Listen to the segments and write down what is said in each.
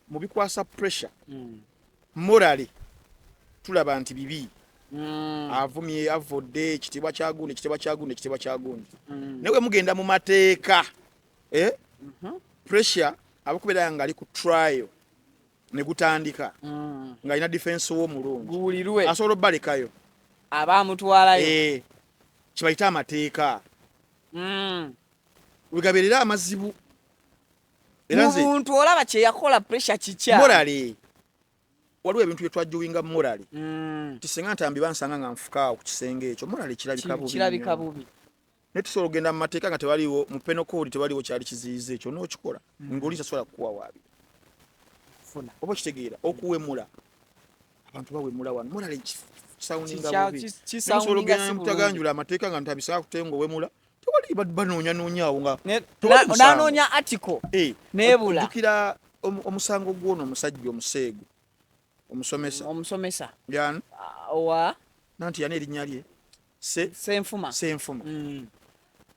mubikwasa pressure morally tulaba nti bibi avumye avodde ekitibwa kyagundi newe mugenda mu mateeka pressure abakubeera nga ali ku trial ne gutandika nga ina defense wo mulungi guwulirwe asobola balekayo abamutwalayo kibayita amateeka wegaberera amazibu era nze omuntu olaba kye yakola pressure kikya morally waliwo ebintu byetwajjuwinga morally tisenga ntambi bansanga nga nfuka ku kisenge ekyo morally kirabika bubi netusobola ogenda mu mateeka nga tewaliwo mu penal code tewaliwo kyali kiziyiza ekyo n'okikola ng'oli tasobola kukuwawaabira oba kitegeera okuwemula abantu bawemula wano morally kisawuninga bubi kisobola ogenda mutaganjula amateeka nga ntabisanga kutenga owemula tewali banoonya awo nga nanoonya article nebula dukira omusango gwono omusajja omuseegu omusomesa yani owa nanti yana erinnya lye senfuma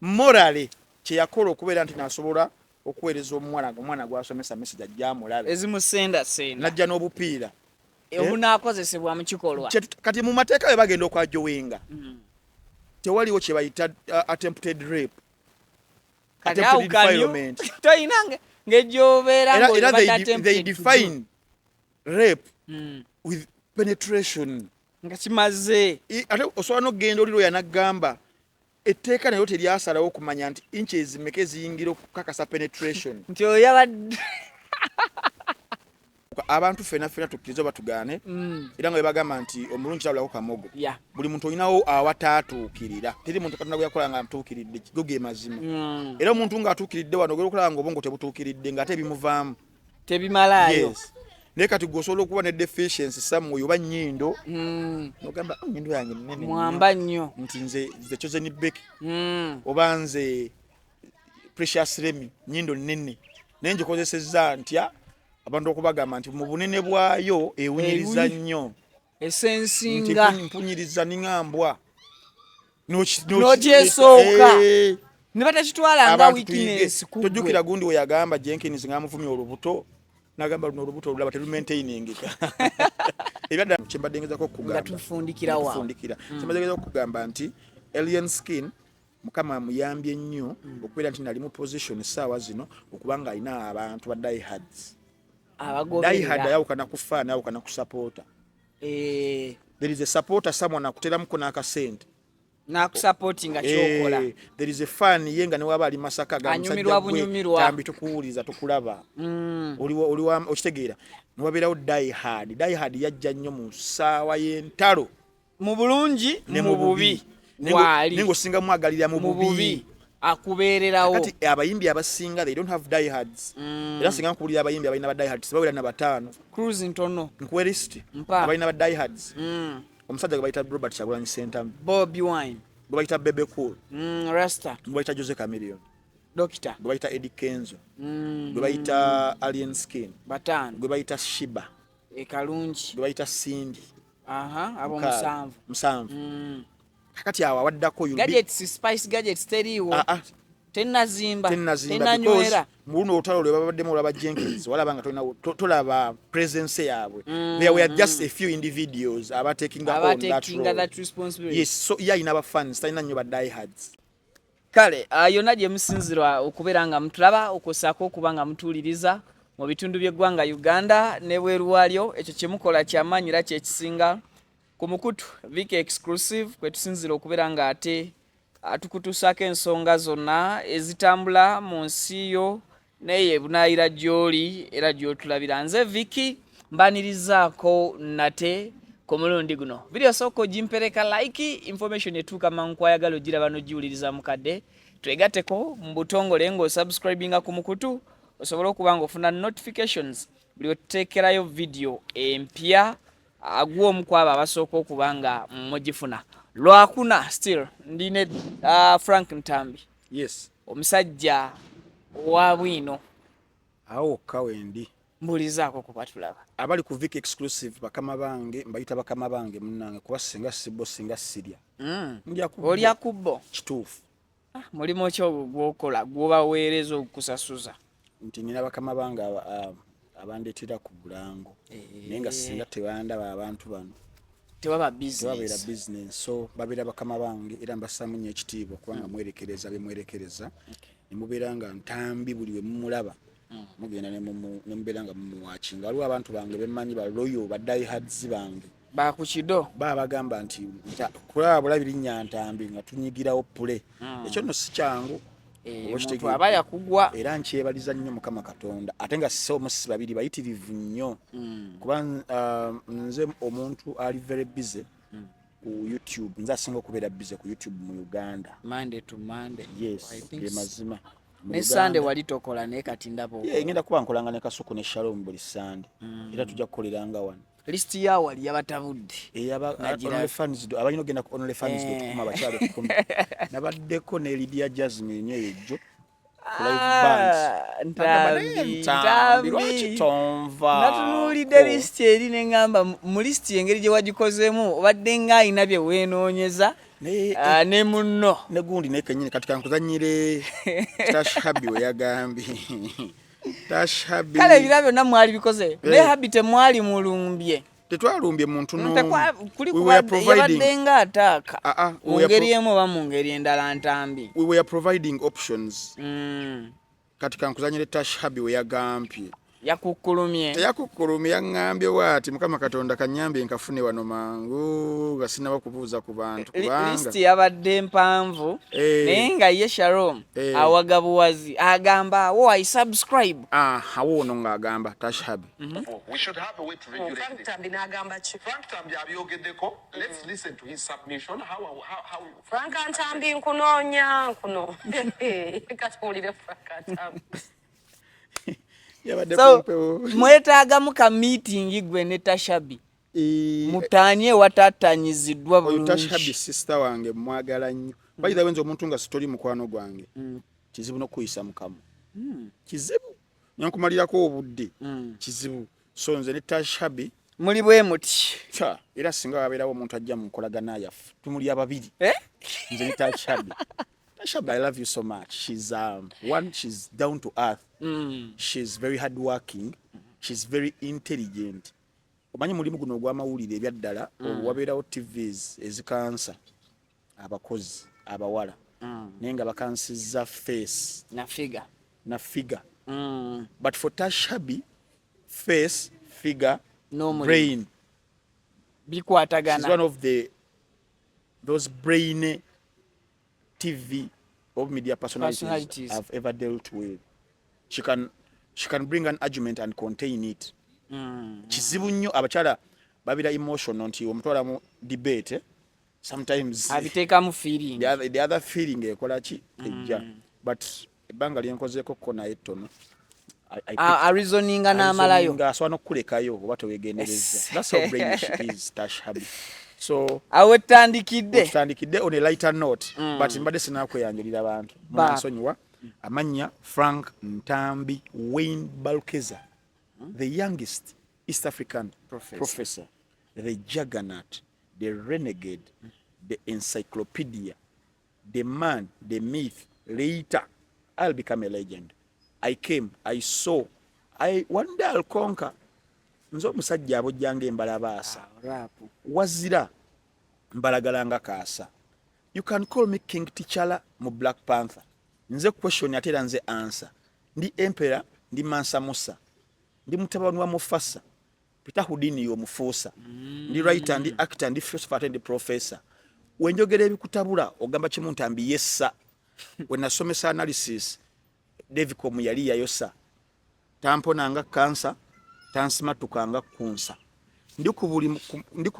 morale kye yakola okubeera nti nasobola okuweereza omwana gwasomesa message ajjamulabe ezimusenda najja n'obupiira obunaakozesebwa mu kikolwa kati mu mateeka we bagenda okwajowenga tewaliwo kye bayita attempted rape attempted defilement toyina ng'ejjobeera they define rape with penetration nga kimaze ate osobola n'okugenda oliro yanagamba etteeka nayo teryasalawo okumanya nti inches mmeka eziyingira okukakasa penetration nti oyabadde abantu fena tukkiriza oba tugaane era nga webagamba nti omulungi tabulako kamogo buli muntu olinawo awataatuukirira teri muntu katonda gwe yakola nga amutuukiridde go ge mazima era omuntu ng'atuukiridde wano ogenda okulaba nga obwongo tebutuukiridde ng'ate ebimuvaamu tebimalayo naye kati gwosobola okuba ne deficiency somewhere oba nnyindo nogamba nnyindo yange nnene mwamba nnyo nti nze chosen Becky oba nze Precious Remy nnyindo nnene naye ngikozesezza ntya abantu okubagamba nti mu bunene bwayo ewunyiriza nnyo esensinga mpunyiriza ningambwa n'okyesooka ne batakitwala nga weakness tojjukira gundi we yagamba Jenkins ng'amuvumya olubuto nagamba luno olubuto olulaba terumaintainingika era kyembadde ngezako okugamba kyembadde okugamba nti alien skin mukama muyambye nnyo okubeera nti nali mu position essaawa zino okubanga alina abantu ba diehards diehard ayawukana ku fan ayawukana ku supporter there is a supporter someone akuteramuko n'akasente nakusupportinga kyokola there is a fan yenga ne waba ali Masaka ga anyumirwa tambi tukuwuliza tukulaba oliwa okitegeera niwabeerawo diehard yajja nnyo mu ssaawa y'entalo mu bulungi ne mu bubi ningo singa mwagalira mu bubi akubeererawo kati abayimbi abasinga they don't have diehards era singa nkuwulira abayimbi abalina ba diehards bawera na bataano cruise ntono nkuwe list abalina ba diehards omusajja gwe bayita Robert Kyagulanyi Ssentamu Bobby Wine gwe bayita Bebe Cool Rasta gwe bayita Jose Chameleone Doctor gwe bayita Eddie Kenzo gwe bayita Alien Skin batano gwe bayita Shiba ekalungi gwe bayita Cindy abo musanvu kakati awo awaddako gadgets spice gadgets teriiwo tenazimba tenanywera muluno olutalo lwe babaddemu olaba Jenkins walaba nga tolaba presence yaabwe there were just a few individuals taking that responsibility yes so yalina abafans talina nnyo ba diehards kale yonna gye musinzirwa okubeera nga mutulaba okusaako okuba nga mutuuliriza mu bitundu by'eggwanga Uganda ne bweru waalyo ekyo kye mukola ky'amaanyi era kyekisinga ku mukutu Viki exclusive kwe tusinzira okubeera nga ate atukutusaako ensonga zonna ezitambula mu nsi yo naye ebunaayira gy'oli era gy'otulabira nze Viki mbanirizaako nate ku mulundi guno video sooka ogimpereka like information etuuka mankwayagala ogiraba n'ogiwuliriza mukadde twegatteko mu butongole ng'osubscribinga ku mukutu osobola okuba ng'ofuna notifications buli otuteekerayo video empya agw'omu kwabo abasooka okuba nga mugifuna lwakuna still ndine Frank Ntambi yes omusajja wa bwino awo kawendi mbulizaako kubatulaba abali ku Vic exclusive bakama bange mbayita bakama bange munnange kuba singa sibbo singa sirya olya kubbo kituufu mulimu ki gwokola gwobaweereza okusasuza nti nina bakama bange abandeetera ku bulango naye nga singa tebandaba abantu bano tewabeera business so babeera bakama bange era mbasaamu nnyo ekitiibwa kubanga mwerekereza bemwerekereza ne mubeera nga ntambi buli we mumulaba mugenda ne mubeera nga mumuwakinga waliwo abantu bange bemmanyi baloyo baddayihads bange bakukido bagamba nti kulaba bulabi linnya ntambi nga tunyigirawo pule ekyo nno si kyangu omuntu aba yakugwa era nkyebaliza nnyo Mukama Katonda ate nga si omusi babiri bayitirivu nnyo kuba nze omuntu ali very busy ku YouTube nze asinga okubeera busy ku YouTube mu Uganda Monday to Monday yes ye mazima ne Sunday wali tokola naye kati ndabo ngenda kuba nkolanga ne Kasuku ne Shalom buli Sunday era tujja kukoleranga wano list ya wali yabatabudde abalina ogenda ku onlyfans.com abakyalo 10 nabaddeko ne Lydia Jasmine nyo ejo natunuulidde list eri neŋŋamba mu list engeri gye wagikozeemu obadde nga ayina bye weenoonyeza ne munno ne gundi naye kennyini kati kankuzannyire Tash Habi we yagambye Tash Habi kale ebira byonna mwali bikoze ne Habi temwali mulumbye tetwalumbye muntu yabadde nga ataaka mu ngeri emu oba mu ngeri endala ntambi we were providing options kati kankuzannyire Tash Habi we yagambye yakukkulumye yaŋŋambye bw'ati Mukama Katonda kannyambye nkafune wano mangu nga sinaba kubuuza ku bantu kubanga list yabadde mpanvu naye nga ye Shalom awaga buwazi agamba awo I subscribe awo ono ng'agamba Tash Habi we should have a way to regulate Frank Tambi n'agamba ki Frank Tambi abyogeddeko let's listen to his submission how Frank Tambi nkunoonya kuno katuwulire Frank Tambi so mwetaagamu ka meeting gwe ne Tash Habi mutanye watatanyiziddwa bulungi Tash Habi sister wange mwagala nnyo bayira wenza omuntu nga sitori mukwano gwange kizibu n'okuyisa mukamu kizibu nyankumalirako obudde kizibu so nze ne Tash Habi muli bwe muti era singa wabeerawo omuntu ajja mu nkolagana yaffe tumuli ababiri nze ne Tash Habi Shabi, I love you so much. She's she's down to earth. She's very hardworking. She's very intelligent. Omanyi mulimu guno gw'amawulire ebyaddala wabeerawo TVs ezikansa abakozi abawala naye nga bakansizza face na figure. But for Tash Habi, face, figure, brain bikwatagana. She's one of those brain TV or media personalities I've ever dealt with. She can bring an argument and contain it. Kizibu nnyo abakyala babira emotional nti omutwala mu debate sometimes abiteeka mu feeling the other feeling ekola ki ejja but ebbanga lyenkozeeko ko naye ttono reasoninga n'amalayo ng'asobola n'okukulekayo oba towegendereza. That's how brainy she is, Tash Habi. So awe tandikidde on a lighter note but mbadde sinakweyanjulira abantu munsonyiwa amanya Frank Ntambi Wayne Balkeza the youngest East African professor, the juggernaut, the renegade, the encyclopedia, the man, the myth. Later I'll become a legend. I came, I saw, one day I'll conquer. Nzo musajja abojjanga embalabaasa wazira mbalagalanga kaasa. You can call me King T'Challa mu Black Panther. Nze question ate era nze answer. Ndi emperor, ndi Mansa Musa, ndi mutabani wa Mufasa, Peter Houdini y'omufuusa, ndi writer, ndi actor, ndi philosopher, ndi professor. Wenjogera ebikutabula ogamba kimu Ntambi yessa. When nasomesa analysis David Komu yali yayosa tamponanga cancer tansimatukanga kunsa. Ndi ku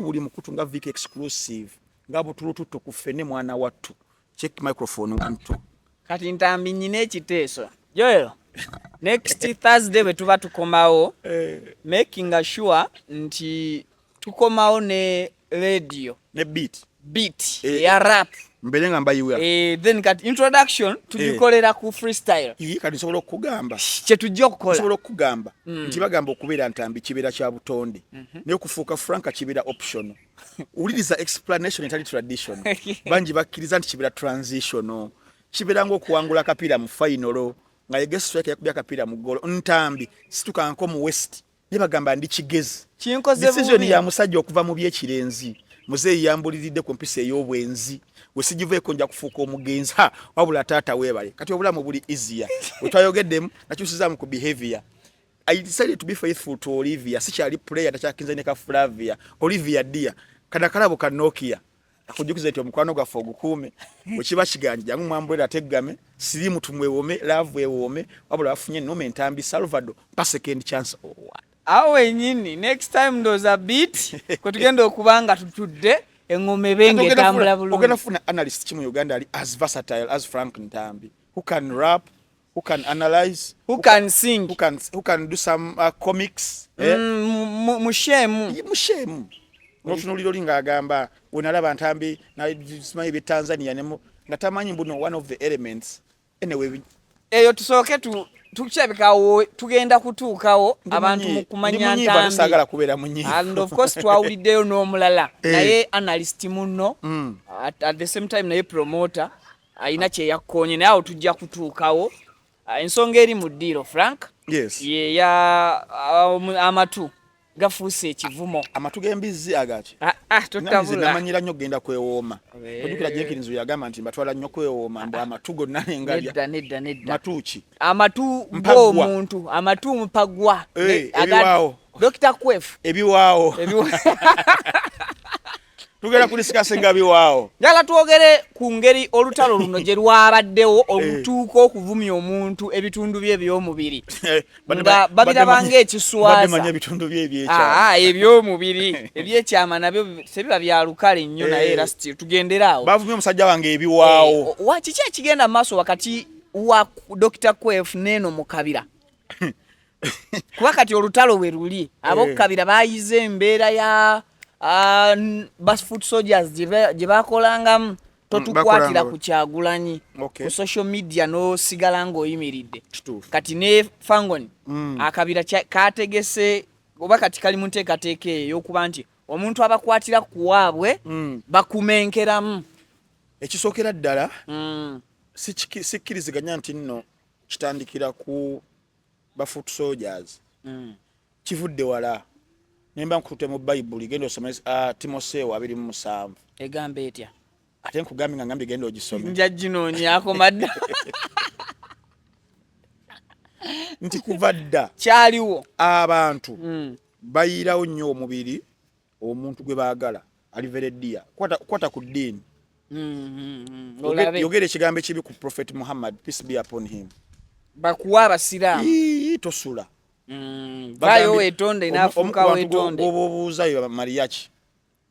buli mukutu nga Vic exclusive nga butulutu tukufene mwana wattu. Check microphone wantu. Kati Ntambi nyine ekiteeso. Joel, next Thursday we tuba tukomawo making sure nti tukomawo ne radio ne beat ya rap mbere nga mbayiwa then kati introduction tugikolera ku freestyle kati nsobola okugamba kye tujja okukola nsobola okugamba nti bagamba okubeera ntambi kibeera kya butonde naye okufuuka franka kibeera optional uliriza explanation etali traditional bangi bakkiriza nti kibeera transitional kibeera ng'okuwangula akapiira mu final nga yege strike yakubya akapiira mu goal ntambi situkanko mu west ne bagamba ndi kigezi decision ya musajja okuva mu byekirenzi muzeeyi yambuliridde ku mpisa ey'obwenzi wesigiveeko nja kufuuka omugenzi wabula taata weebale kati obulamu buli easier wetwayogeddemu nakyusizaamu ku behavior I decided to be faithful to Olivia sikyali player takyakinze ne ka Flavia Olivia dia kada kalabo ka Nokia akujukiza eti omukwano gwa fogukume wekiba kiganje jangu mwambwera teggame siri mutu mwewome love ewome wabula afunye nome ntambi Salvador pa second chance awe nyini next time ndoza a bit kutugenda okubanga tutudde engome benge tambula bulungi ogenda funa analyst kimu Uganda ali as versatile as Frank Ntambi who can rap who can analyze who can sing who can do some comics mushemu notunuliro linga agamba wenalaba Ntambi na simanyi be Tanzania nemo ngatamanyi mbuno one of the elements anyway eyo tusooke tukyabikawo tugenda kutuukawo abantu mu kumanya Ntambi sagala kubeera munyi and of course twawuliddeyo n'omulala naye analyst muno at the same time naye promoter ayina kye yakkonye naye awo tujja kutuukawo ensonga eri mu ddiiro Frank yes ye ya amatu gafuuse ekivumo amatu g'embizzi agaki totabula namanyira nnyo genda kwewooma ojjukira Jenkins yagamba nti mbatwala nnyo kwewooma mbu amatu gonna nengalya nedda matuki amatu ng'omuntu amatu mpagwa ebiwaawo Dr. Kwef ebiwaawo tugera kulisikasenga biwaawo njala twogere ku ngeri olutalo luno gye lwabaddewo olutuuka okuvumya omuntu ebitundu bye by'omubiri nga babirabanga ekiswaza ebitundu bye ebyekyama ebyomubiri ebyekyama nabyo sebiba bya lukale nnyo naye era still tugendera awo bavumya omusajja wange ebiwaawo kiki ekigenda mu maaso wakati wa Dr. Kwef n'eno Mukabira kuba kati olutalo we luli ab'okukabira bayize embeera ya Foot Soldiers gye bakolangamu totukwatira ku Kyagulanyi ku social media no sigala ng'oyimiridde kati ne Fangoni akabira kategese oba kati kali mu nteekateeka ey'okuba nti omuntu abakwatira ku waabwe bakumenkeramu ekisookera ddala sikkiriziganya nti nno kitandikira ku Foot Soldiers kivudde wala nemba nkutute mu Bible genda osome Timotheo 2:7 egamba etya ate nkugambye nga ngambye genda ogisome njaginoonyako madda nti kuva dda kyaliwo abantu bayirawo nnyo omubiri omuntu gwe baagala alivereddia kwata ku ddiini yogera ekigambo ekibi ku Prophet Muhammad peace be upon him bakuwa abasiraamu tosula bayo wetonde nafuka wetonde obubuuza yo Mariachi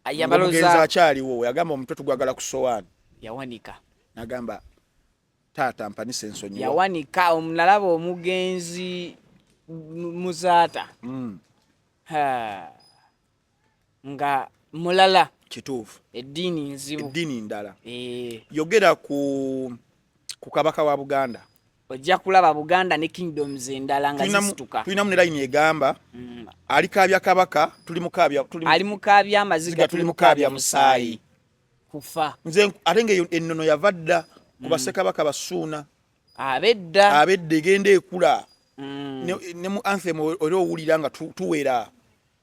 ayabaloza akyaliwo yagamba omutwe tugwagala ku sowaani yawanika nagamba taata mpanisa ensonyi yawanika omulaba omugenzi muzaata nga mulala kituufu eddiini nzibu eddiini ndala yogera ku kabaka wa Buganda ojja kulaba Buganda ne kingdoms endala nga zisituka tulina mu line egamba ali kaabya kabaka ali mukaabya amaziga tuli mukaabya musaayi kufa nze ate nga ennono yava dda ku bassekabaka basuuna abedda egenda ekula ne mu anthem oli owulira nga tuwera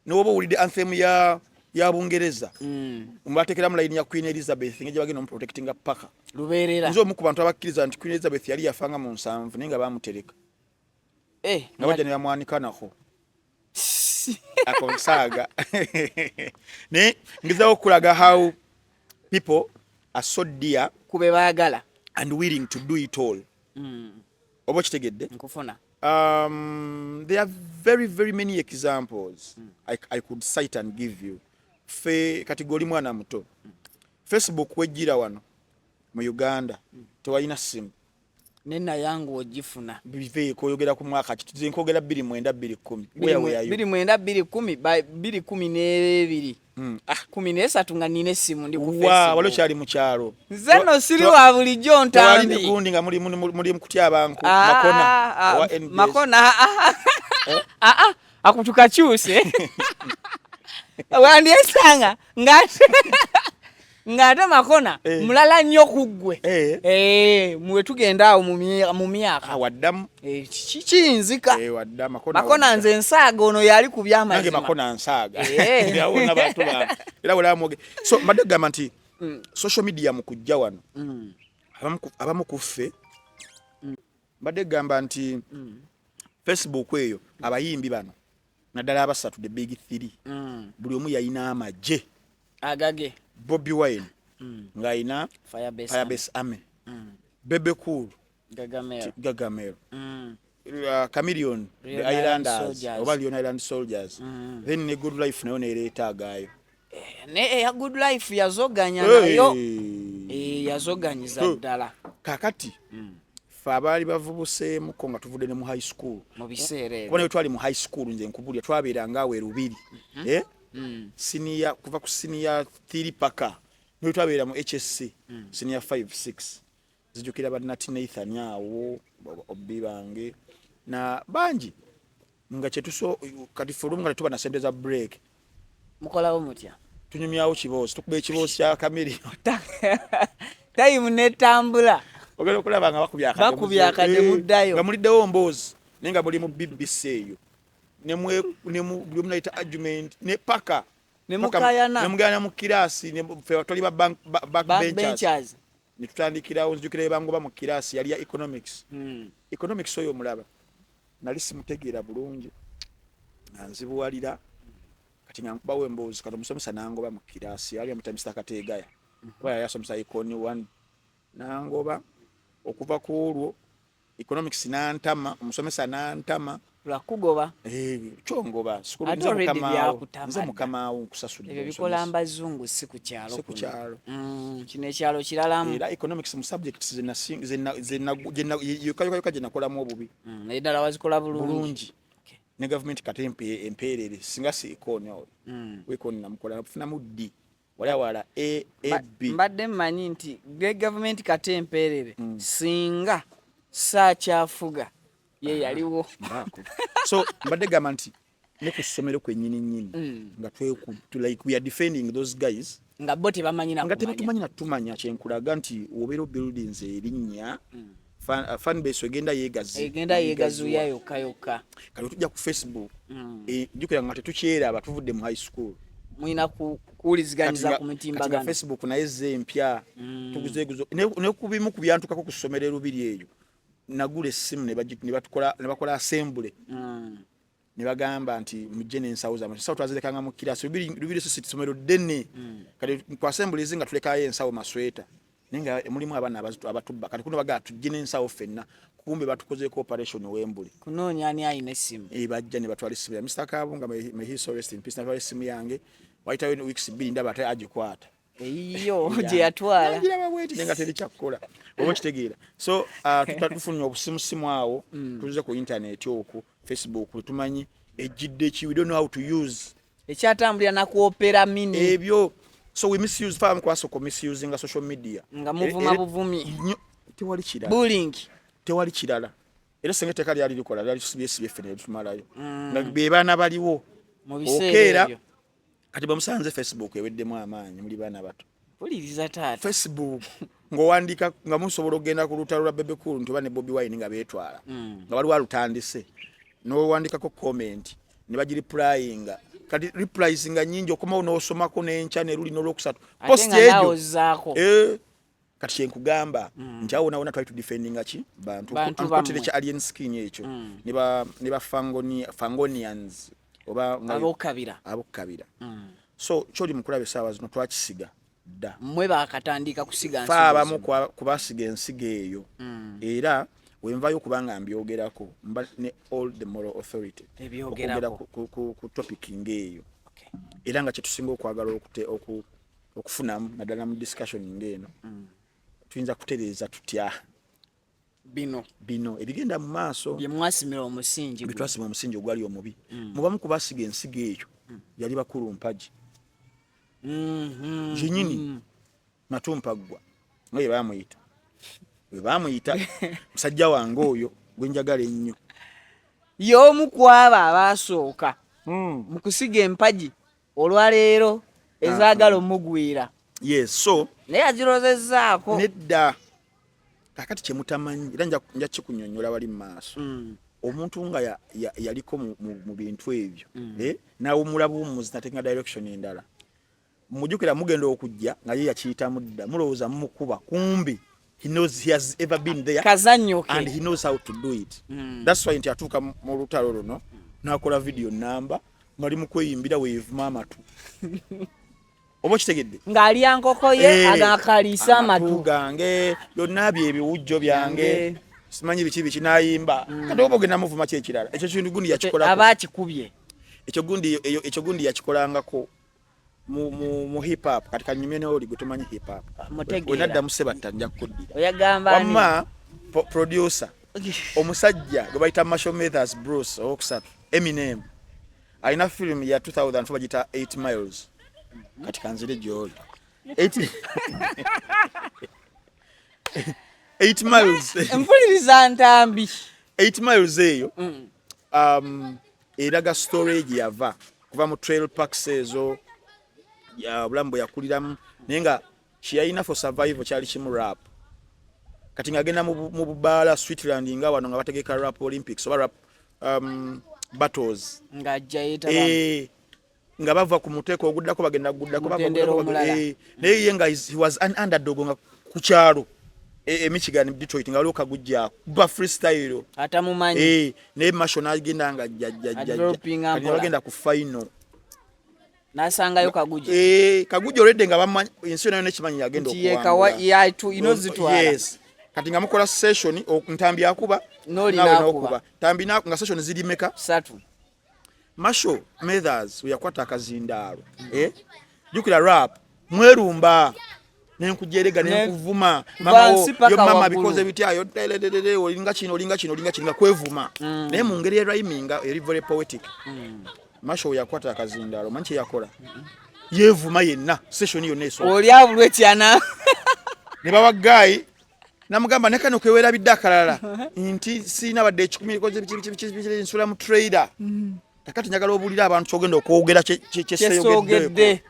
ne woba owulidde anthem ya Bungereza mbateekeramu line ya Queen Elizabeth nga gye bagenda omuprotectinga paka lubeerera nze omu ku bantu abakkiriza nti Queen Elizabeth yali yafanga mu 7 naye nga bamutereka nga bajja ne bamwanikanako akonsaaga ne ngezaho okulaga how people are so dear kube baagala and willing to do it all oba kitegedde nkufuna there are very very many examples I could cite and give you fe kategori mwana muto Facebook wejjira wano mu Uganda tewalina simu nena yangu ogifuna bive koyogera ku mwaka kituze nkogera 29 2010 2012 13 nga nina essimu ndi ku Facebook walo kyali mu kyalo zeno siri wa bulijjo ntambi wali gundi nga muri mukutya abantu makona akutuka kyuse wandyesanga ngate makona mulala nnyo kuggwe muwe tugenda awo mu myaka waddamu kiyinzika makona nze nsaaga ono yali ku byamazima nange makona nsaaga yawona bantu ba era wala moge so mbadde gamba nti social media mu kujja wano abamu kuffe mbadde gamba nti Facebook eyo abayimbi bano naddala abasatu the big 3 buli omu yayina amaje agage Bobby Wine ngaina Firebase Army Bebe Cool Gagamel Chameleon the Islanders oba Lion Island Soldiers then ne Good Life nayo nereeta agayo ne ya Good Life yazoganya nayo yazoganyiza ddala kakati fabali bavubuseemu ko nga tuvudde ne mu high school mu biseere kubona twali mu high school nze nkubulya twabeera ngawe rubiri senior kuva ku senior 3 paka nyo twabeera mu HSC senior 5 6 zijukira badnati Nathan awo obibange na banji nga chetuso kati forum nga tuba na sente za break mukolawo mutya tunyumyawo kibozi tukube ekibozi kya kameri time netambula ogenda okulaba nga bakubya akade muddayo nga muliddewo mbozi nenga buli mu BBC eyo nemu naita argument ne paka nemugana mu kirasi ne fe toli ba backbenchers ne tutandikirawo nzijukire bangoba mu kirasi yali ya economics economics oyo mulaba nali simutegeera bulungi nanzibuwalira kati nkubawe mbozi kati musomesa nangoba mu kirasi yali amuta Mr. Kategaya kuba yasomesa econ 1 nangoba okuva ku olwo economics nantama omusomesa nantama lwakugoba chongoba sikulu nze mukamawo nkusasudde ebyo bikola mbazungu si ku kyalo kino ekyalo kiralamu era economics mu subjects yukayoka je nakolamu obubi nedala wazikola bulungi ne government katempe emperere singa si econ wekoni namukola nafuna muddi wala B mbadde mmanyi nti government katemperere singa saakyafuga ye yaliwo so mbadde gamba nti ne ku ssomero kwennyini nga like we are defending those guys nga bo tebamanyi na tumanya kyenkulaga nti obeera buildings erinnya fan base egenda yegazuya yokka kati tujja ku Facebook jukira nga tetukyera abatuvudde mu high school mwina kuwuliziganyiza ku mitimbagano Facebook naye zempya tuguzeguzo ne kubimu ku byantukako ku ssomero erubiri eyo nagula essimu ne bakola assembly ne bagamba nti mujje n'ensawo zammwe ensawo twazilekanga mu kirasi lubiri sisi ssomero ddene kati ku assembly zinga tulekayo ensawo masweta nenga mulimu abaana abatubba kati kuno bagaa tujje n'ensawo ffenna kumbe batukozeeko operation Wembule kunoonya ani ayina essimu bajja ne batwala essimu ya Mr. Kabunga may he so rest in peace natwala essimu yange wayitawo weeks 2 ndaba ate agikwata eyo je yatwala ngira babweti nenga teri kyakkola obo kitegeera so tutatufunye obusimusimu awo tuze ku internet okwo Facebook tumanyi ejidde ki we don't know how to use ekyatambulira na kuopera mini ebyo so we misuse farm kwaso ko misusing social media nga muvuma buvumi tewali kirala bullying tewali kirala era sengete kali ali likola ali CBS fene tumalayo nga bebana baliwo mu biseera ebyo kati bamusanze Facebook eweddemu amaanyi muli bana bato puliriza taata Facebook ngowandika nga musobola ogenda ku lutalo lwa Bebe Cool nti bane Bobby Wine nga betwala nga waliwo alutandise no wandikako comment ne bagireplyinga kati replies nga nyingi okomawo n'osomako n'enkya ne luli n'olwokusatu post ejo kati kyenkugamba nti awo nawona twali tudefendinga ki bantu ankotere kya alien skin ekyo ne ba fangonians oba abokabira so kyoli mukulaba essaawa zino twakisiga dda mmwe bakatandika kusiga nsigo abamu kubasiga ensigo eyo era wenvayo kubanga mbyogerako mba ne all the moral authority okwogera ku topic ngeeyo era nga kyetusinga okwagala okufunamu naddala mu discussion ng'eno tuyinza kutereeza tutya bino ebigenda mu maaso bye mwasimira omusingi bitwasima omusingi ogwali omubi mubamu kubasiga ensigo eyo yali bakulu mpaji jinyini matumpaggwa nga bamuyita musajja wange oyo gwenjagala ennyo y'omu kwaba abasooka mu kusiga empagi olwaleero ezaagala omugwira. Yes, so naye azirozezzaako nedda kakati kyemutamanyi era nja kikunyonnyola wali mu maaso omuntu nga yaliko mu bintu ebyo nawumula buwummuzi natenga direction endala mujjukira mugenda okujja nga ye yakiyita mudda mulowooza mumukuba kumbi he has ever been there and he knows how to do it. That's why nti atuuka mu lutalo luno n'akola video namba ng'ali mu kweyimbira weevuma amatu oba kitegedde ng'ali ankoko ye agakaliisa amatu gange byonna byebiwujjo byange simanyi biki n'ayimba kati oba ogenda muvuma ki ekirala ekyo kintu gundi yakikolako aba akikubye ekyo gundi yakikolangako mu hip hop kati kanyumye ne oli gutumanyi hip hop wenadda musebatta nja kuddira oyagamba wamma producer omusajja gwe bayita Marshall Mathers Bruce owokusatu Eminem alina film ya 2004 bagita 8 miles kati kanzire gyoli 8 miles mpuliriza ntambi 8 miles eyo eraga storage yava kuva mu trail parks ezo ya bulambo yakuliramu naye nga kiyalina for survival kyali kimu rap kati ngagenda mu bubaala Switzerland nga wano nga bategeka rap Olympics oba rap battles nga bava ku muteeko oguddako bagenda guddako naye ye nga he was an underdog nga ku kyalo Michigan Detroit nga loka gujja ba freestyle atamumanyi naye Marshall n'agenda nga jjajja bagenda ku final nasangayo kaguje kaguje olwedde nga bamanyi ensi nayo nekimanyi yagenda okuwangula yes kati nga mukola session ntambi akuba n'olinakuba tambi nga session ziri meka 3 Marshall Mathers yakwata akazindaalo jukira rap mwerumba nenkujerega nenkuvuma mama bikoze bityayo olinga kino nga kwevuma naye mu ngeri ya rhyming eri very poetic Marshall yakwata akazindaalo manchi yakola yevuma yenna session yonna eso oli abulwe tyana ne baba guy namugamba nekano kwewera biddakalala nti sina badde 10 koze bichi nsula mu trader takati njagala obulira abantu kyogenda okwogera kyeseyogedde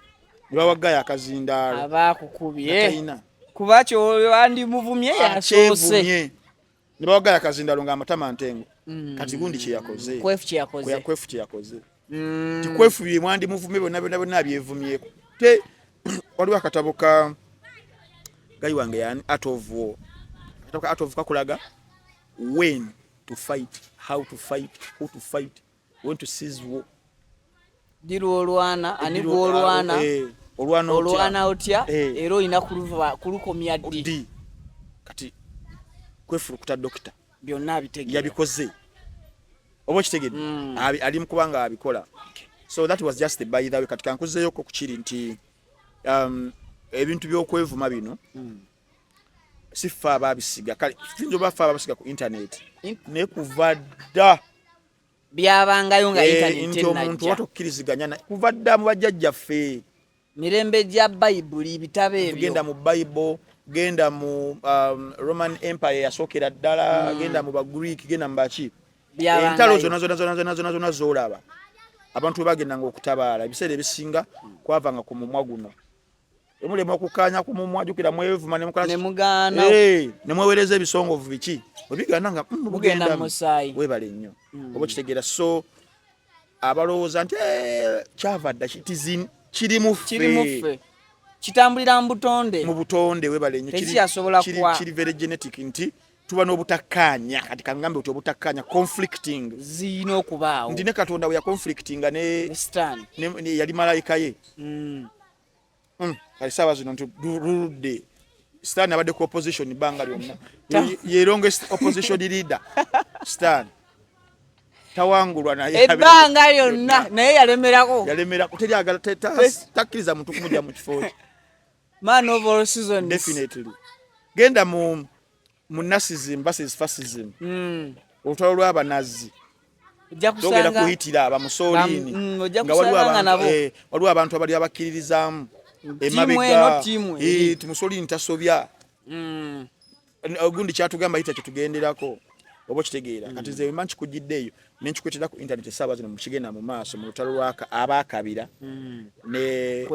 ne baba guy akazindaalo abakukubye kuba kyo andi muvumye yasoose ne baba guy akazindaalo nga amatama ntengo kati gundi kye yakoze kwefu kye yakoze tikwefu bye mwandi muvume bonna byevumyeko te waliwo akatabo ka gayi wange yani Art of War akatabo ka Art of kakulaga when to fight, how to fight, who to fight, when to seize war olwana otya era olina kulukomya ddi kati kwefurukuta dokita byonna abitegera yabikoze obo kitegedde ali mukubanga abikola so that was just the by the way kati kankuzeyo ko kukiri nti ebintu byokwevuma bino sifa babisiga kale finjo bafa babisiga ku internet ne kuvadda byabangayo nga internet nti omuntu watokkiriziganya kuvadda mu bajjajjaffe mirembe gya Bible bitabe ebyo genda mu Bible genda mu Roman Empire yasookera ddala genda mu ba Greek genda mu baki entalo zona zolaba abantu bagenda nga okutabaala ebiseera ebisinga kwavanga ku mumwa guno emulema okukanya ku mumwa jukira mwevuma ne mugana ne mwewereza ebisongovu biki obigana nga mugenda musayi webale nnyo obo kitegera so abalowooza nti kyavadda kiri muffe kitambulira mu butonde webale nnyo kiri very genetic nti tuba n'obutakkaanya kati kangambe oti obutakkaanya conflicting zino okubaawo ndi ne Katonda we ya conflictinga ne yali malayika ye kali sawa zino nti rulde Stan abadde ku opposition banga lyonna ye longest opposition leader Stan tawangulwa naye ebbanga lyonna naye yalemerako teryagala takkiriza muntu kumujja mu kifo man of all seasons definitely genda mu munasism versus fascism olutalo lw'abanazi ojja togenda kusanga kuyitira abamusolini ojja nga kusanga nabo waliwo abantu abali abakkiririzaamu emabega timusolini tasobya ogundi kyatugamba yita kyetugenderako oba kitegeera kati nze wemba nkikugiddeeyo nenkikwetera ku internet essaawa zino mukigenda mu maaso mu lutalo lwaka abaakabira ne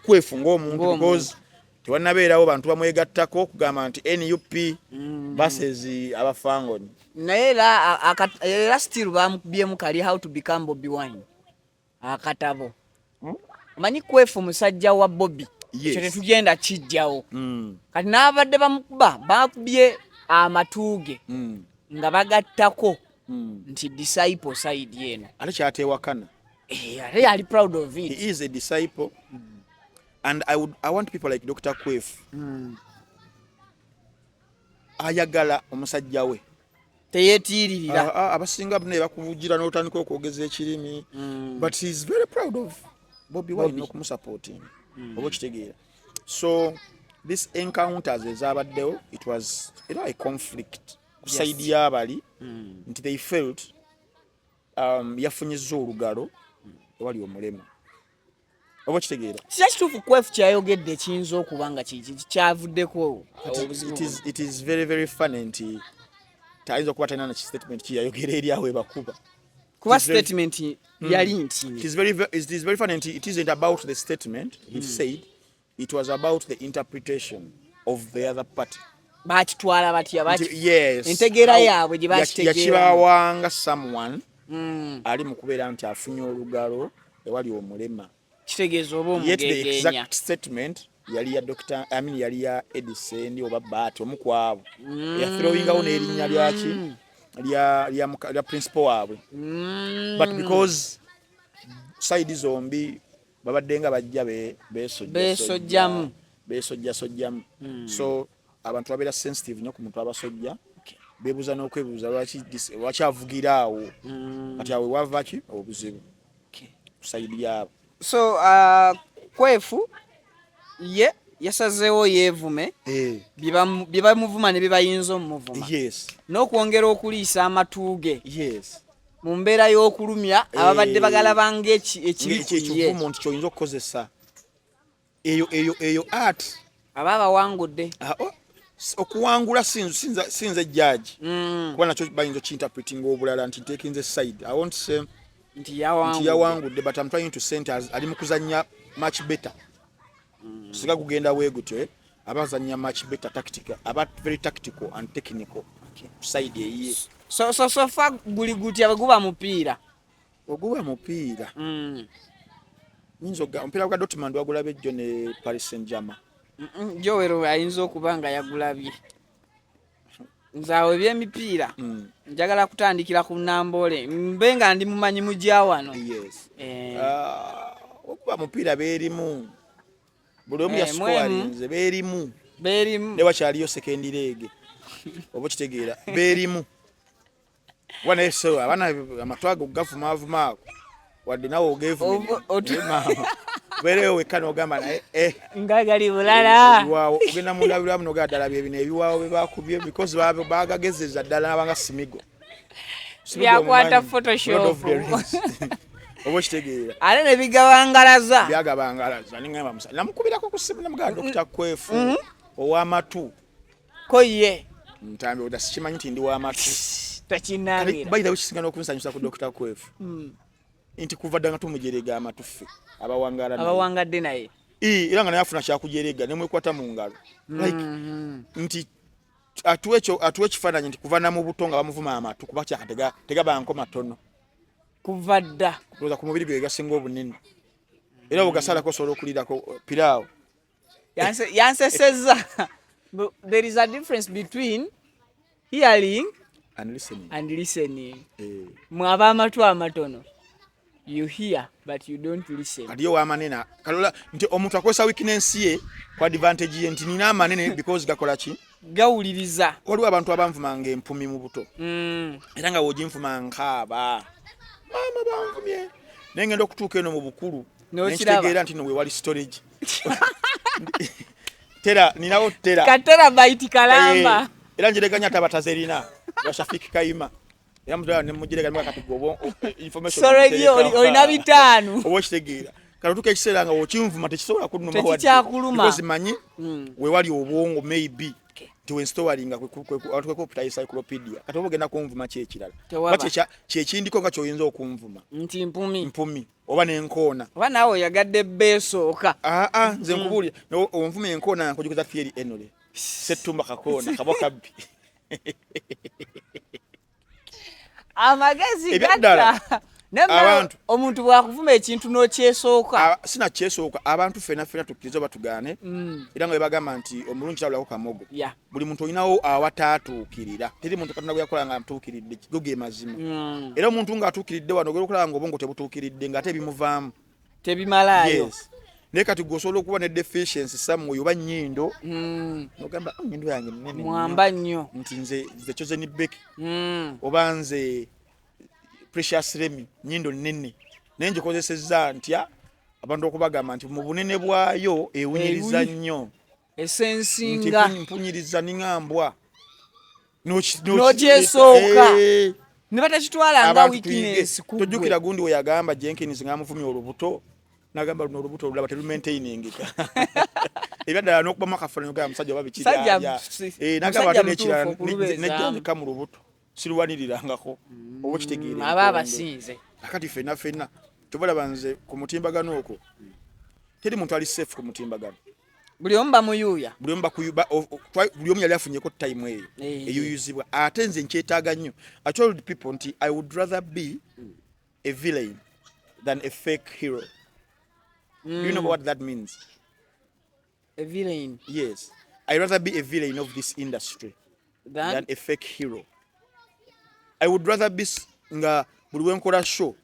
kwefu ng'omuntu because tewanabeerawo bantu bamwegattako okugamba nti NUP versus abafangoni naye era still bamubyemu kali how to become Bobi Wine akatabo manyi kwefu musajja wa Bobi ekyo tetugenda kijjawo kati n'abadde bamukuba bakubye amatuuge nga bagattako nti disciple side eno ate kyateewakana ate yali proud of it. He is a disciple and I want people like Dr. Kwefu ayagala omusajja we teyeetiiririra abasinga ne bakuvugira n'otandika okwogeza ekirimi but he is very proud of Bobi Wine n'okumusapoting oba kitegeera so this encounters ezabaddewo it was a conflict kusaidi y'abali nti they felt yafunyizza olugalo ewali omulema oba kitegeera kituufu kwefu kyayogedde kiyinza okuba nga kyavuddeko it is very very funny nti tayinza okuba talina na statement kiyayogera eri awo ebakuba kuba statement yali nti it is very funny nti it isn't about the statement he said it was about the interpretation of the other party bakitwala batya yes entegeera yaabwe gye bakitegeera yakibawanga someone ali mu kubeera nti afunye olugalo ewali omulema kitegeeza oba yet the omugegeenya exact statement yali ya Dr. yali ya Edison oba Bat omukwabo yathrowingawo n'erinnya lyaki lya principal waabwe but because side zombi babadde nga bajja besojjamu so abantu babeera sensitive nnyo ku muntu abasojja beebuuza n'okwebuuza lwaki avugira awo kati awe wava ki obuzibu kusayidi yabo so kwefu ye yasazeewo yeevume bye bamuvuma ne bye bayinza omuvuma n'okwongera okuliisa amatuuge mu mbeera y'okulumya ababadde bagalabanga ekivumu nti kyoyinza okukozesa eyo art aba abawangudde okuwangula sinze judge kuba nakyo bayinza okinterpreting obulala nti ntekinze side I won't say nti yawangudde but I'm trying to say nti ali mu kuzannya much better siga kugenda wegutyo abazannya much better very tactical and technical side eyiye so far guli gutya guba mupiira oguba mupiira omupiira gwa Dortmund wagulabye jjo ne Paris Saint-Germain Joel ayinza okuba nga yagulabye nzaawe eby'emipiira njagala kutandikira ku Nambole mbe nga ndi mumanyi mujja wano okuba mupiira beerimu buli omu yasikowalinze beerimu ne wakyaliyo sekendi leege oba kitegeera beerimu wanayesewa abaana amatwago gavumavumaako wadde nawe ogeevumira beerewo wekka n'ogamba naye ngagali bulala ebiwaawo ogenda mu ndabirwamu n'ogala ddala bye bino ebiwaawo bye baakubye because baagagezeza ddala n'abanga simigo byakwata photoshop oba kitegeera ate ne bigabangalaza byagabangalaza ningamba musa namukubirako ku simu namugala Dr. Kwefu ow'amatu ko ye ntambi oda sikimanyi nti ndi w'amatu takinangira bayitawo kisinga n'okunsanyusa ku Dr. Kwefu nti kuva dda nga tumujerega amatu ffe abawangadde naye era nga naye afuna kyakujerega nemwekwata mu ngalo like nti atuwe ekifaananyi nti kuva namu buto nga bamuvuma amatu kuba kyaka tegabanko matono kuva dda kuloza ku mubiri gwe gasinga obunene era ogasalako osobola okulirako piraawo yanseseza there is a difference between hearing and listening mwaba amatu amatono you hear but you don't listen aliyo wamanena kalola nti omuntu akozesa weakness ye kwa advantage ye nti nina amanene because gakola ki gawuliriza waliwo abantu abanvumanga empumi mu buto era nga wojinfuma nkaaba mama banvumye nengenda okutuuka eno mu bukulu nekitegeera nti nowe wali storage tera ninawo tera katera baiti kalamba era njireganya tabatazerina ya Shafiki Kaima era mudala ne mujireganya kati gobo information sorry olina bitano obo kitegeera kale tuke kiseera nga wokinvuma tekisobola kunuma wadde because manyi we wali obwongo maybe to installing ko encyclopedia kati obogenda kunvuma kye kirala bache kye kindiko nga kyoyinza okunvuma nti mpumi oba n'enkoona oba naawe yagadde beesooka nze nkubulira onvuma enkoona nkujukiza Thierry Henry Setumba kakoona kabakabbi amagezi gatta abantu omuntu bwakuvuma ekintu n'okyesooka sina kyesooka abantu fena tukkiriza batugane era nga bagamba nti omulungi kyalako kamogo buli muntu olinawo awataatuukirira teri muntu katonda gwe yakola nga atuukiridde kigoge mazima era omuntu ng'atuukiridde wano ogera okulaba nga obwongo tebutuukiridde ng'ate ebimuvaamu tebimalaayo naye kati gwosobola okuba ne deficiency somewhere oba nnyindo nogamba nnyindo yange nnene mwamba nnyo nti nze Chosen Becky oba nze Precious Remy nnyindo nnene naye ngikozesezza ntya abantu okubagamba nti mu bunene bwayo ewunyiriza nnyo esensinga mpunyiriza ningambwa n'okyesooka ne batakitwala nga weakness tojjukira gundi we yagamba Jenkins ng'amuvumya olubuto nagamba luno olubuto olulaba terumaintainingika ebyaddala n'okubamu akafaananyi gamba musajja oba bikirya nagamba ate n'ekirala nejjandika mu lubuto siruwanirirangako oba kitegeere aba abasinze akati fenna tobalaba nze ku mutimbagano okwo teri muntu ali safe ku mutimbagano buli omu bamuyuuya buli omu yali afunyeko time eyo eyuyuzibwa ate nze nkyetaaga nnyo I told people nti I would rather be a villain than a fake hero. Do you know what that means? A villain? Yes. I'd rather be a villain of this industry than a fake hero. I would rather be nga buli wenkola show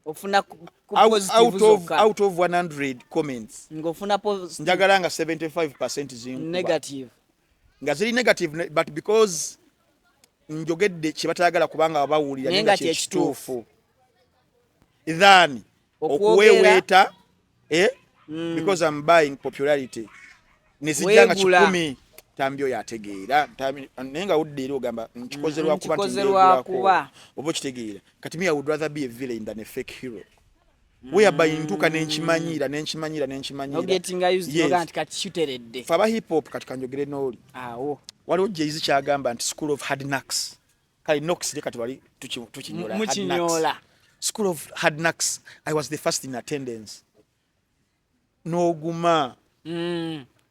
ofuna out of 100 comments ngofuna positive njagala nga 75% zinkuba negative nga ziri negative but because njogedde kibatagala kubanga bawulira nenga kyekituufu than okuweweeta because I'm buying popularity nesijjanga 10 tambyo yategeera nenga udde eri ogamba nkikozerwa kuba obo kitegeera kati me I would rather be a villain than a fake hero whereby ntuka nenchimanyira no getting used no ganti kati shuteredde faba hip hop kati kanjogere noli awo waliwo Jay-Z kyagamba nti school of hard knocks kali knocks kati wali tukinyola school of hard knocks I was the first in attendance n'oguma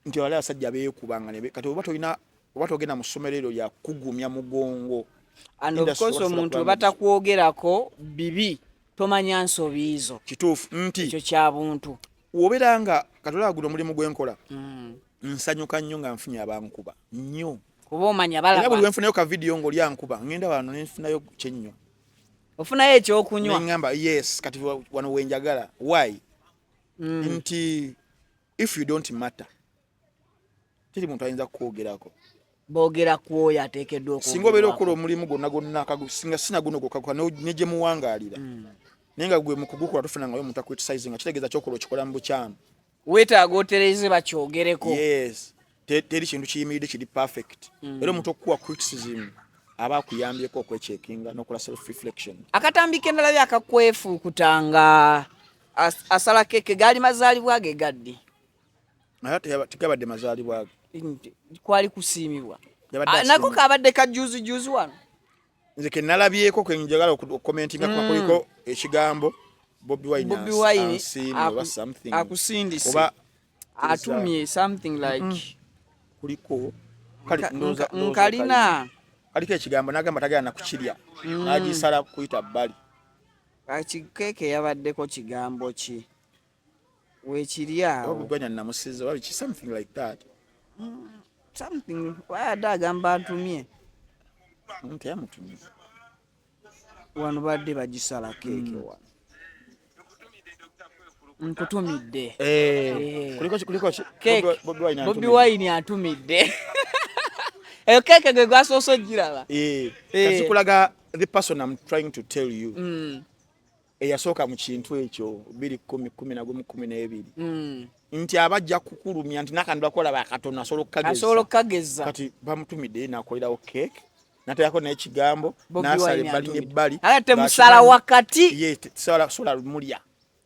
nti wali asajja beekubanga ne kati oba tolina oba togenda mu ssomero eryo lya kugumya mugongo and of course omuntu batakwogerako bibi tomanya nsobi izo kituufu nti ekyo kya buntu woberanga katola guno mulimu gwenkola nsanyuka nnyo nga nfunye abankuba nnyo kuba omanya balaba buli wenfunayo ka video ng'oli ankuba ngenda wano nenfunayo kyenyo ofunayo ekyokunywa ngamba yes kati wano wenjagala why nti if you don't matter tiri muntu ayinza kwogerako boogera kwoyo ateekeddwa okwo singa obeera okola omulimu gwonna kagusinga sina guno gwokakuka ne gye muwangaalira naye nga gwe mu kugukola tofuna ngayo omuntu akwetisayizinga kitegeeza kyokola okikola mu bukyamu weetaaga otereze bakyogereko yes teri kintu kiyimiridde kiri perfect era omuntu okukuwa criticism aba akuyambyeko okwechekinga n'okola self reflection akatambi kendala byakakwefuukutanga asala keke gaali mazaalibwa ge gaddi naye tegabadde mazaalibwa kwali kusiimibwa nako kabadde kajuzi wano nze ke nalabyeko ke njagala okukomentinga kuliko ekigambo Bobi Wine akusindise oba atumye something like kuliko nkalina kaliko ekigambo nagamba tagala nakukirya nagisala kuyita bbali akikeeke yabaddeko kigambo ki wekiryawo obugwanya namusiza oba biki something like that something wayadde agamba ntumye nti yamutumye wano badde bagisala keeke wano nkutumidde Bobi Wine atumidde eyo keeke gwe gwasoose ogiraba kazikulaga the person I'm trying to tell you eyasooka mu kintu ekyo 2010 12 nti abajja kukulumya nti nakandi bakola bakatono asobola okukageza kati bamutumidde nakolerawo cake natayako n'ekigambo n'asala ebbali n'ebbali ate musala wakati ye sola lumulya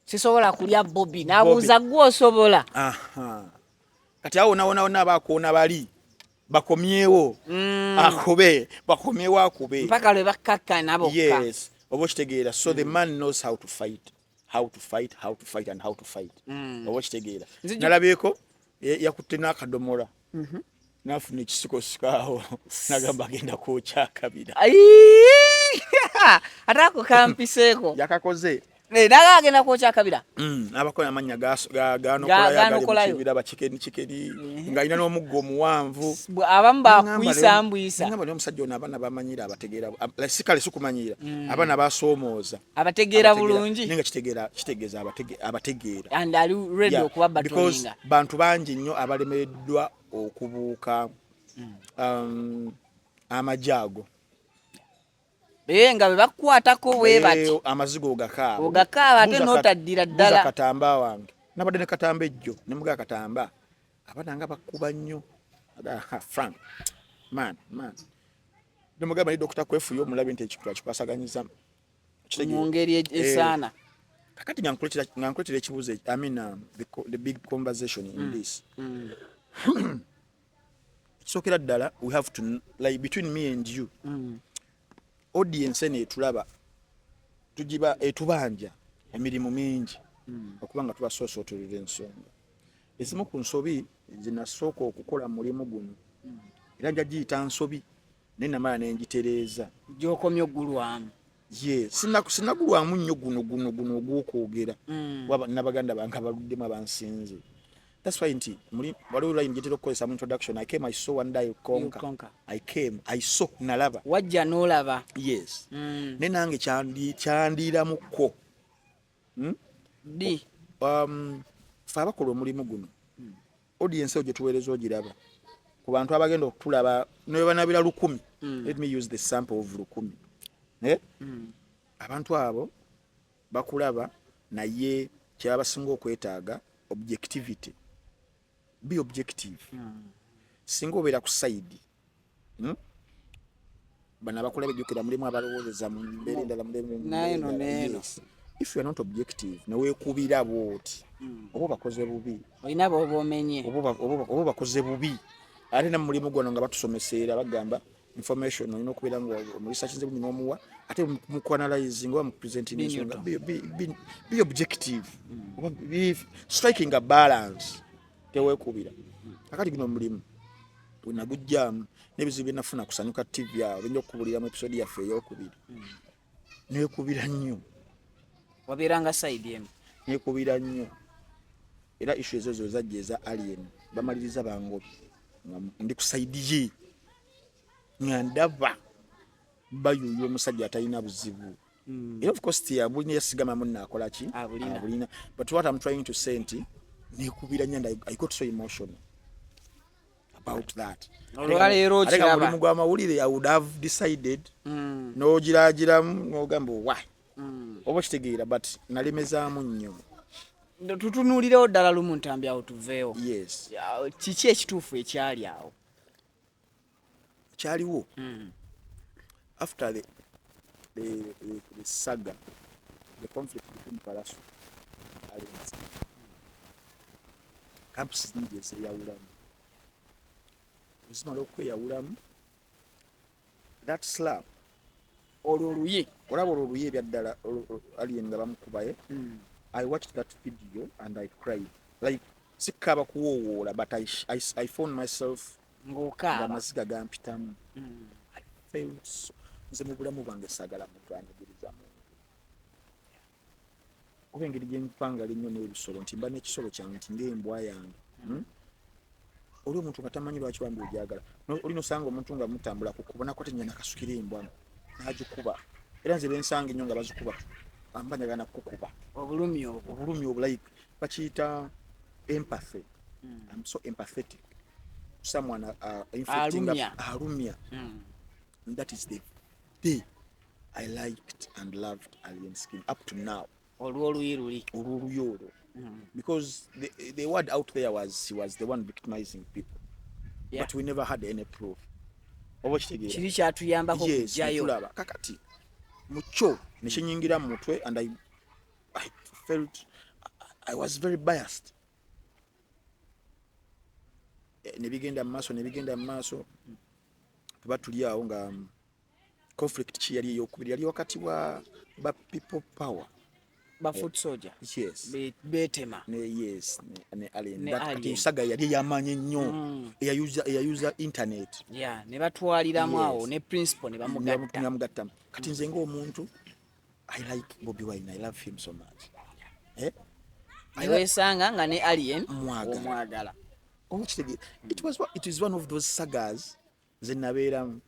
sisobola kulya Bobby n'abuuza gwe osobola kati awo wona abakoona bali bakomyewo akobe bakomyewo akube mpaka lwe bakkakkana bokka yes oba okitegeera so the man knows how to fight and how to fight oba okitegeera nalabyeko yakutte n'akadomola nafuna ekisikosikaawo nagamba agenda kwokyakabira ate ako kampiseeko yakakoze naga agenda kwokyakabira abakola amanya ganokolayo bakikeni nga alina n'omuggo omuwanvu abamu bakwisambwisa ngamba omusajja ono abaana bamanyira abategeera sikale sikumanyira abaana basoomooza abategeera bulungi naye nga kitegeeza abategeera and ali ready okuba because bantu bangi nnyo abalemereddwa okubuuka amajaago nga bwe bakukwatako bwe bati amazigo ogakaaba ate n'otaddira ddala katamba wange nabadde ne katamba ejjo ne mugaa katamba abaana nga bakuba nnyo frank man nemugamba ni Dr. Kwefuyo omulabe nti ekikula kikwasaganyiza mu ngeri esaana kakati ngankuletera ekibuuzo the big conversation in this kisookera ddala we have to like between me and you audience ene etulaba tugiba etubanja emirimu mingi okuba nga tubasoosootolera ensonga ezimu ku nsobi zinasooka okukola mulimu guno era nja giyita nsobi naye namala nenjitereeza gyokomya oggulwamu ye sinagulwamu nnyo guno ogwokwogera nabaganda bange abaluddemu abansinze. That's why nti waliwo line jetera okukozesa mu introduction. I came, I saw, one day conquer. I came, I saw, nalaba. Wajja n'olaba. Yes. Ne nange kyandiramuko. Di. Fa abakola omulimu guno. Audience gye tuweereza ogiraba. Ku bantu abagenda okutulaba ne banabira 100. Let me use the sample of 100. Abantu abo bakulaba naye kyabasinga okwetaaga objectivity. Be objective. Singo obeera ku side. Bana bakulaba jukira mulimu abalowooza mu mbeera endala mulimu. If you are not objective, na weekubira bwoti. Obo bakoze bubi. Olina bobo omenye. Obo bakoze bubi. Ate na mulimu gwono nga batusomeseera bagamba information olina okubeera nga mu research nze buno omuwa ate mu analyzing or mu presenting ensonga. Be objective. Be striking a balance. Teweekubira. Akati gino mulimu tunagujjamu n'ebizibu nafuna kusanyuka TV awo benjo okubulira mu episode yaffe ey'okubiri. Neekubira nnyo. Wabeeranga side emu. Neekubira nnyo. Era issue ezo zajja eza alien bamaliriza bangobi. Ndi ku side ye. Ngandaba bayuyo omusajja atalina buzibu. Of course bulina yasigama munna akola ki? Abulina. But what I'm trying to say nti neekubira nnyo and I got so emotional about that. Olwaleero kiraba. Mulimu gw'amawulire I would have decided n'ogiragiramu n'ogamba why. Oba kitegeera but nalemezaamu nnyo. Tutunuulirewo ddala lumu ntambi awo tuveewo. Yes. Kiki ekituufu ekyali awo? Kyaliwo. After the saga, the conflict between Parasu and camps needs a yawulam. It's not okay yawulam. That slap. Oluye. Whatever oluye byaddala alien nga bamukubaye. I watched that video and I cried. Like sikaba kuwoola but I found myself ng'okaaba amaziga gampitamu. I felt so. Nze mu bulamu bwange saagala muntu anyigiriza muntu. Oba engeri gye mpanga linnyo n'ebisolo nti mba n'ekisolo kyange nti ng'embwa yange. Oli omuntu nga tamanyi lwaki bambi ogyagala. Olina osanga omuntu nga mutambula kukubona ko tenyana kasukira embwa n'agikuba. Era nze bensanga ennyo nga bazikuba. Amba njagala kukuba. Obulumi obwo like bakiyita empathy. I'm so empathetic. Someone inflicting Arumia. That is the day I liked and loved Alien Skin up to now. Olwoluyiruli. Oluluyolo. because the word out there was he was the one victimizing people. But we never had any proof. Kiri kyatuyambako kujjayo. Tulaba kakati mucho nekinyingira mu mutwe, and I felt I was very biased. Nebigenda mu maaso tuba tuli awo nga conflict ki yali eyokubiri yali wakati wa ba people power ba foot soldier. Yes. Betema. Yes. Ne alien. That saga yali yamanyi nnyo. Eyayuza internet. Yeah, ne batwaliramu awo ne principal ne bamugatta. Kati nze ng'omuntu, I like Bobi Wine. I love him so much. Wesanga nga ne alien omwagala. It is one of those sagas zenabeeramu,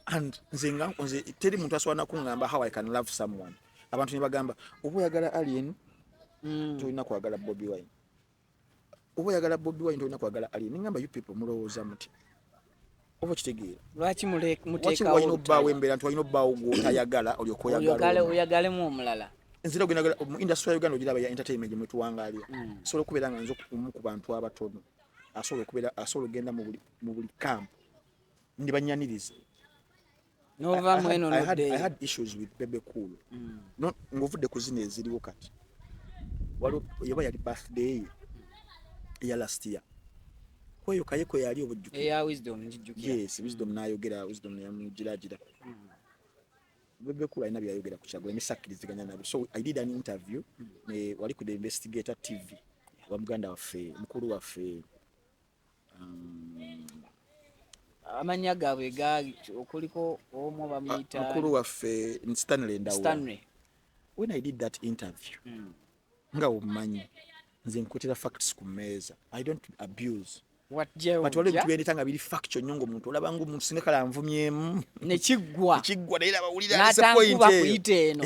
and nze teri muntu asobola kungamba how I can love someone. Abantu ne bagamba oba oyagala alien tolina kwagala Bobi Wine, oba oyagala Bobi Wine tolina kwagala alien. Ningamba you people mulowooza muti oba kitegeera lwaki muteekawo walina obbaawo embeera nti walina obbaawo gw'otayagala olyoka oyagalemu omulala. Nzira ogenda mu industry ya Uganda ogiraba ya entertainment gye mwetuwangaalira, asobola okubeera nga nze omu ku bantu abatono asobola okugenda mu buli camp ndi banyaniriza. I had issues with Bebe Cool. No, ng'ovudde ku zino eziriwo kati. Yaba yali birthday ya last year. Kweyo kayeko yali obujjuki. Wisdom njijjukira. Yes, Wisdom n'ayogera, Wisdom yamujiragira. Bebe Cool alina byayogera ku Kyagulanyi sakkiriziganya nabyo. So I did an interview wali ku The Investigator TV wa muganda waffe, mukulu waffe. Amanya gaabwe okuliko omu bamuyita mukulu waffe Stanley Ndawo. When I did that interview, nga omanyi nze nkutira facts ku mmeeza. I don't abuse. But wale bitu byendeta nga biri factual nnyo ng'omuntu olaba ng'omuntu singa kala anvumyemu nekiggwa naye bawulira point eno.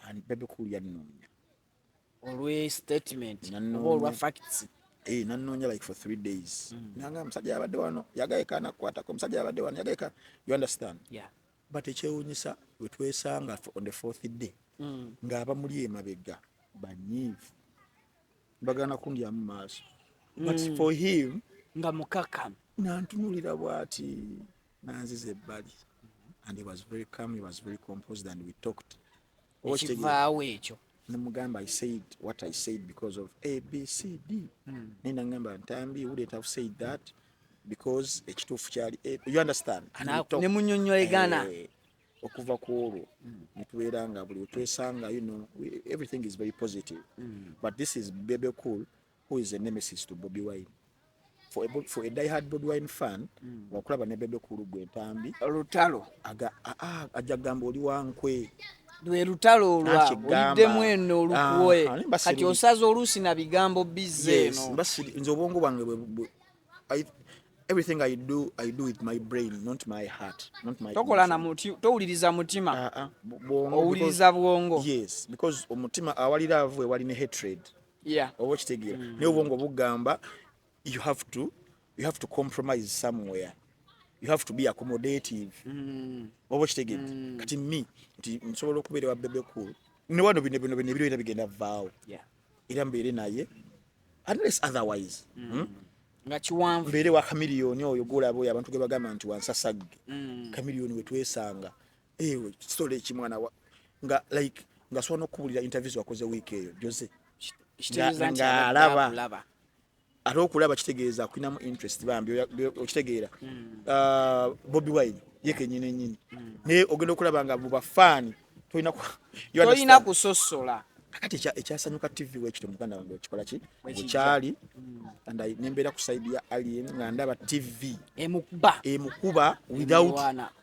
And Bebe Cool yanoonya olwe statement oba olwa facts. Nanoonya like for 3 days. Nanga musajja yabadde wano yagayeka anakwatako, musajja yabadde wano yagayeka. You understand? Yeah. But ekyewuunyisa we twesanga on the 4th day ng'aba muli emabega banyiivu bagana kundya mu maaso. But for him nga mukakamu nantunulira bw'ati nanziza ebbali, and he was very calm, he was very composed, and we talked. Ekivaawo ekyo nemugamba I said what I said because of A, B, C, D. Nina ngamba Ntambi wouldn't have said that because ekituufu kyali you understand? Ne munnyonnyolegana okuva ku olwo netubeera nga buli twesanga everything is very positive. But this is Bebe Cool who is a nemesis to Bobi Wine. For a die-hard Bobi Wine fan, wakulaba ne Bebe Cool gwe Ntambi olutalo ajja gamba oli wankwe. Lwe lutalo olwa oliddemu eno olukuwe kati osaza oluusi na bigambo bizze eno. Nze obwongo bwange everything I do with my brain, not my heart, not my tokola na mutima, towuliriza mutima owuliriza bwongo. Yes, because omutima awalira avwe wali ne hatred. Yeah. Oba kitegeera naye obwongo bugamba you have to compromise somewhere. You have to be accommodative. Oba kitegeera kati nti nsobola okubeera wa Bebe Cool ne wano bino ebiro bigenda vaawo era mbeere naye unless otherwise nga kiwanvu mbeere wa Chameleone oyo golaba oyo abantu ge bagamba nti wansasagge Chameleone we twesanga kitole ekimwana nga like nga sobola okubulira interviews wakoze week eyo Jose nga alaba ate okulaba kitegeeza kulinamu interest bambi okitegeera Bobi Wine yekenyine nyini naye ogenda okulaba nga bubafaani tolina kusosola. Kakati ekyasanyuka TV wekito muganda wange okikola ki bukyali and nembeera ku side ya alien nga ndaba TV emukuba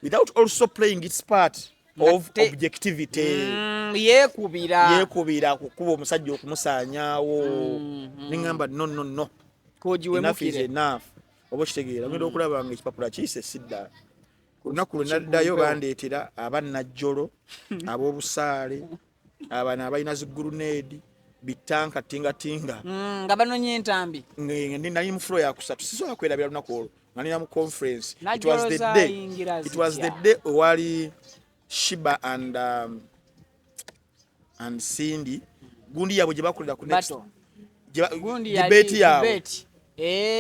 without also playing its part of objectivity. Yekubira kukuba omusajja okumusaanyaawo ningamba no enough is enough. Oba kitegeera ngenda okulaba nga ekipapula kiyise sidda olunaku lwe naddayo bandeetera abannajjolo ab'obusaale abana abalina ziguluneedi bitanka tingatinga nga banonye entambi nali mu floor yakusatu sisobola kwerabira lunaku olwo nga nina mu conference. It was the day owali Shiba and Cindy gundi yabwe gye bakolera ku next gundi debate yawe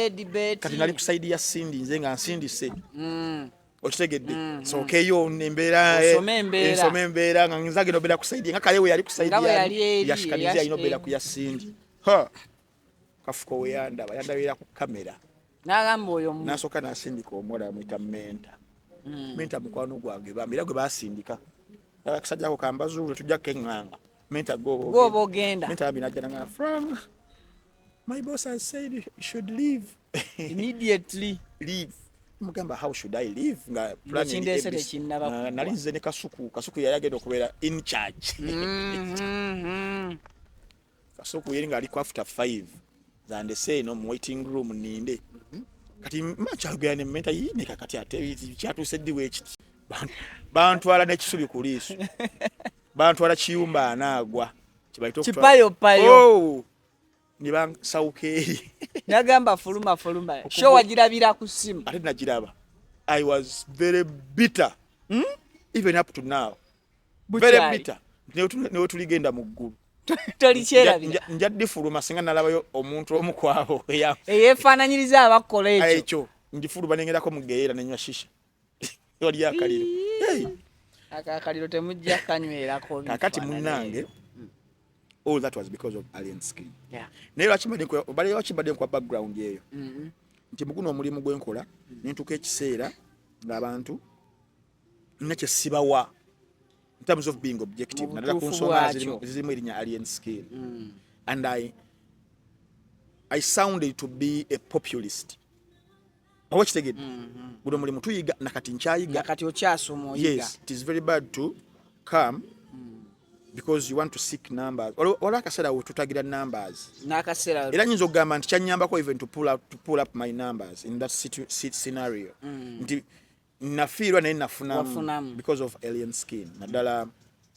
debate kati nali ku side ya Cindy nze nga nsindise okitegedde sookeyo embeera ensoma embeera nga nzage nobera ku side nga kale we yali ku side ya shikanizi alina obera ku ya Cindy kafuko we yandabira ku kamera n'agamba oyo n'asooka n'asindika omuwala bamuyita menta mukwano gwange bambira gwe basindika akasajja ako kambazuule tujja keŋŋanga menta goba ogenda menta abinajjananga Frank my boss has said you should leave immediately leave mugamba how should I leave nga kindese tekinnaba nali nze ne kasuku yali agenda okubeera in charge kasuku yeri nga aliko after 5 zande say no waiting room ninde kati makyagera ne menta yine kakati ate kyatuuse ddiwe ekiti bantwala n'ekisubi ku liiso bantwala kiyumba anaagwa kipayopayo ne bansawuka eri nagamba fuluma sho wagirabira ku simu ate nagiraba I was very bitter even up to now very bitter newe tuligenda mu ggulu tolikyerabira njadde fuluma singa nalabayo omuntu omu kwabo eyefaananyiriza abakola ekyo njifuluma nengerako mugeera nenywa shisha wali akaliro akaliro temujja kanywerako kakati munnange all that was because of alien skin naye lwakimbadde kwa background eyo nti muguno omulimu gwenkola nentuka ekiseera ng'abantu nekyesibawa in terms of being objective nadala ku nsonga zirimu erinya alien skin and I sounded to be a populist oba kitegedde guno mulimu tuyiga nakati nkyayiga nakati okyasoma oyiga yes it is very bad to come because you want to seek numbers wala akaseera we tutagira numbers n'akaseera era nyinza okugamba nti kyanyambako even to pull up my numbers in that scenario nti nafiirwa naye nafunamu because of alien skin naddala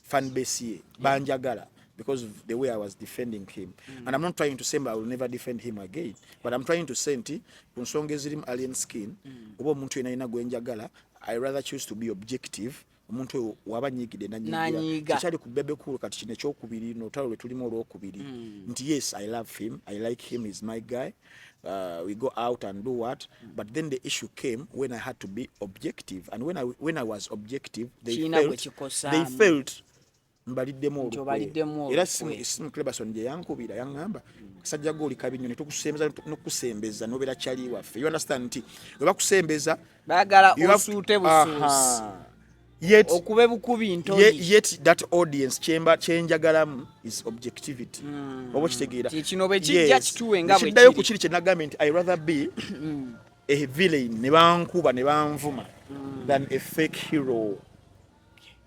fan base ye banjagala because of the way I was defending him and I'm not trying to say I will never defend him again but I'm trying to say nti ku nsonga ezirimu alien skin oba omuntu yenayina gwenjagala I rather choose to be objective omuntu wabanyigide nanyigira kyali ku bebe cool kati kino ekyokubiri n'olutalo lwe tulimu olwokubiri nti yes I love him I like him, he's my guy we go out and do what but then the issue came when I had to be objective and when I was objective they felt mbaliddemu olukwe era simu Cleberson gye yankubira yaŋŋamba kasajja goli kabi nnyo ne tukusembeza n'okusembeza n'obeera kyali waffe you understand nti we bakusembeza baagala osuute busuusi okube bukubi ntoyi yet that audience kyenjagalamu is objectivity oba kitegeera kino bwe kijja kituwe nga bwe kiddayo ku kiri kye nagambye nti I rather be a villain ne bankuba ne banvuma than a fake hero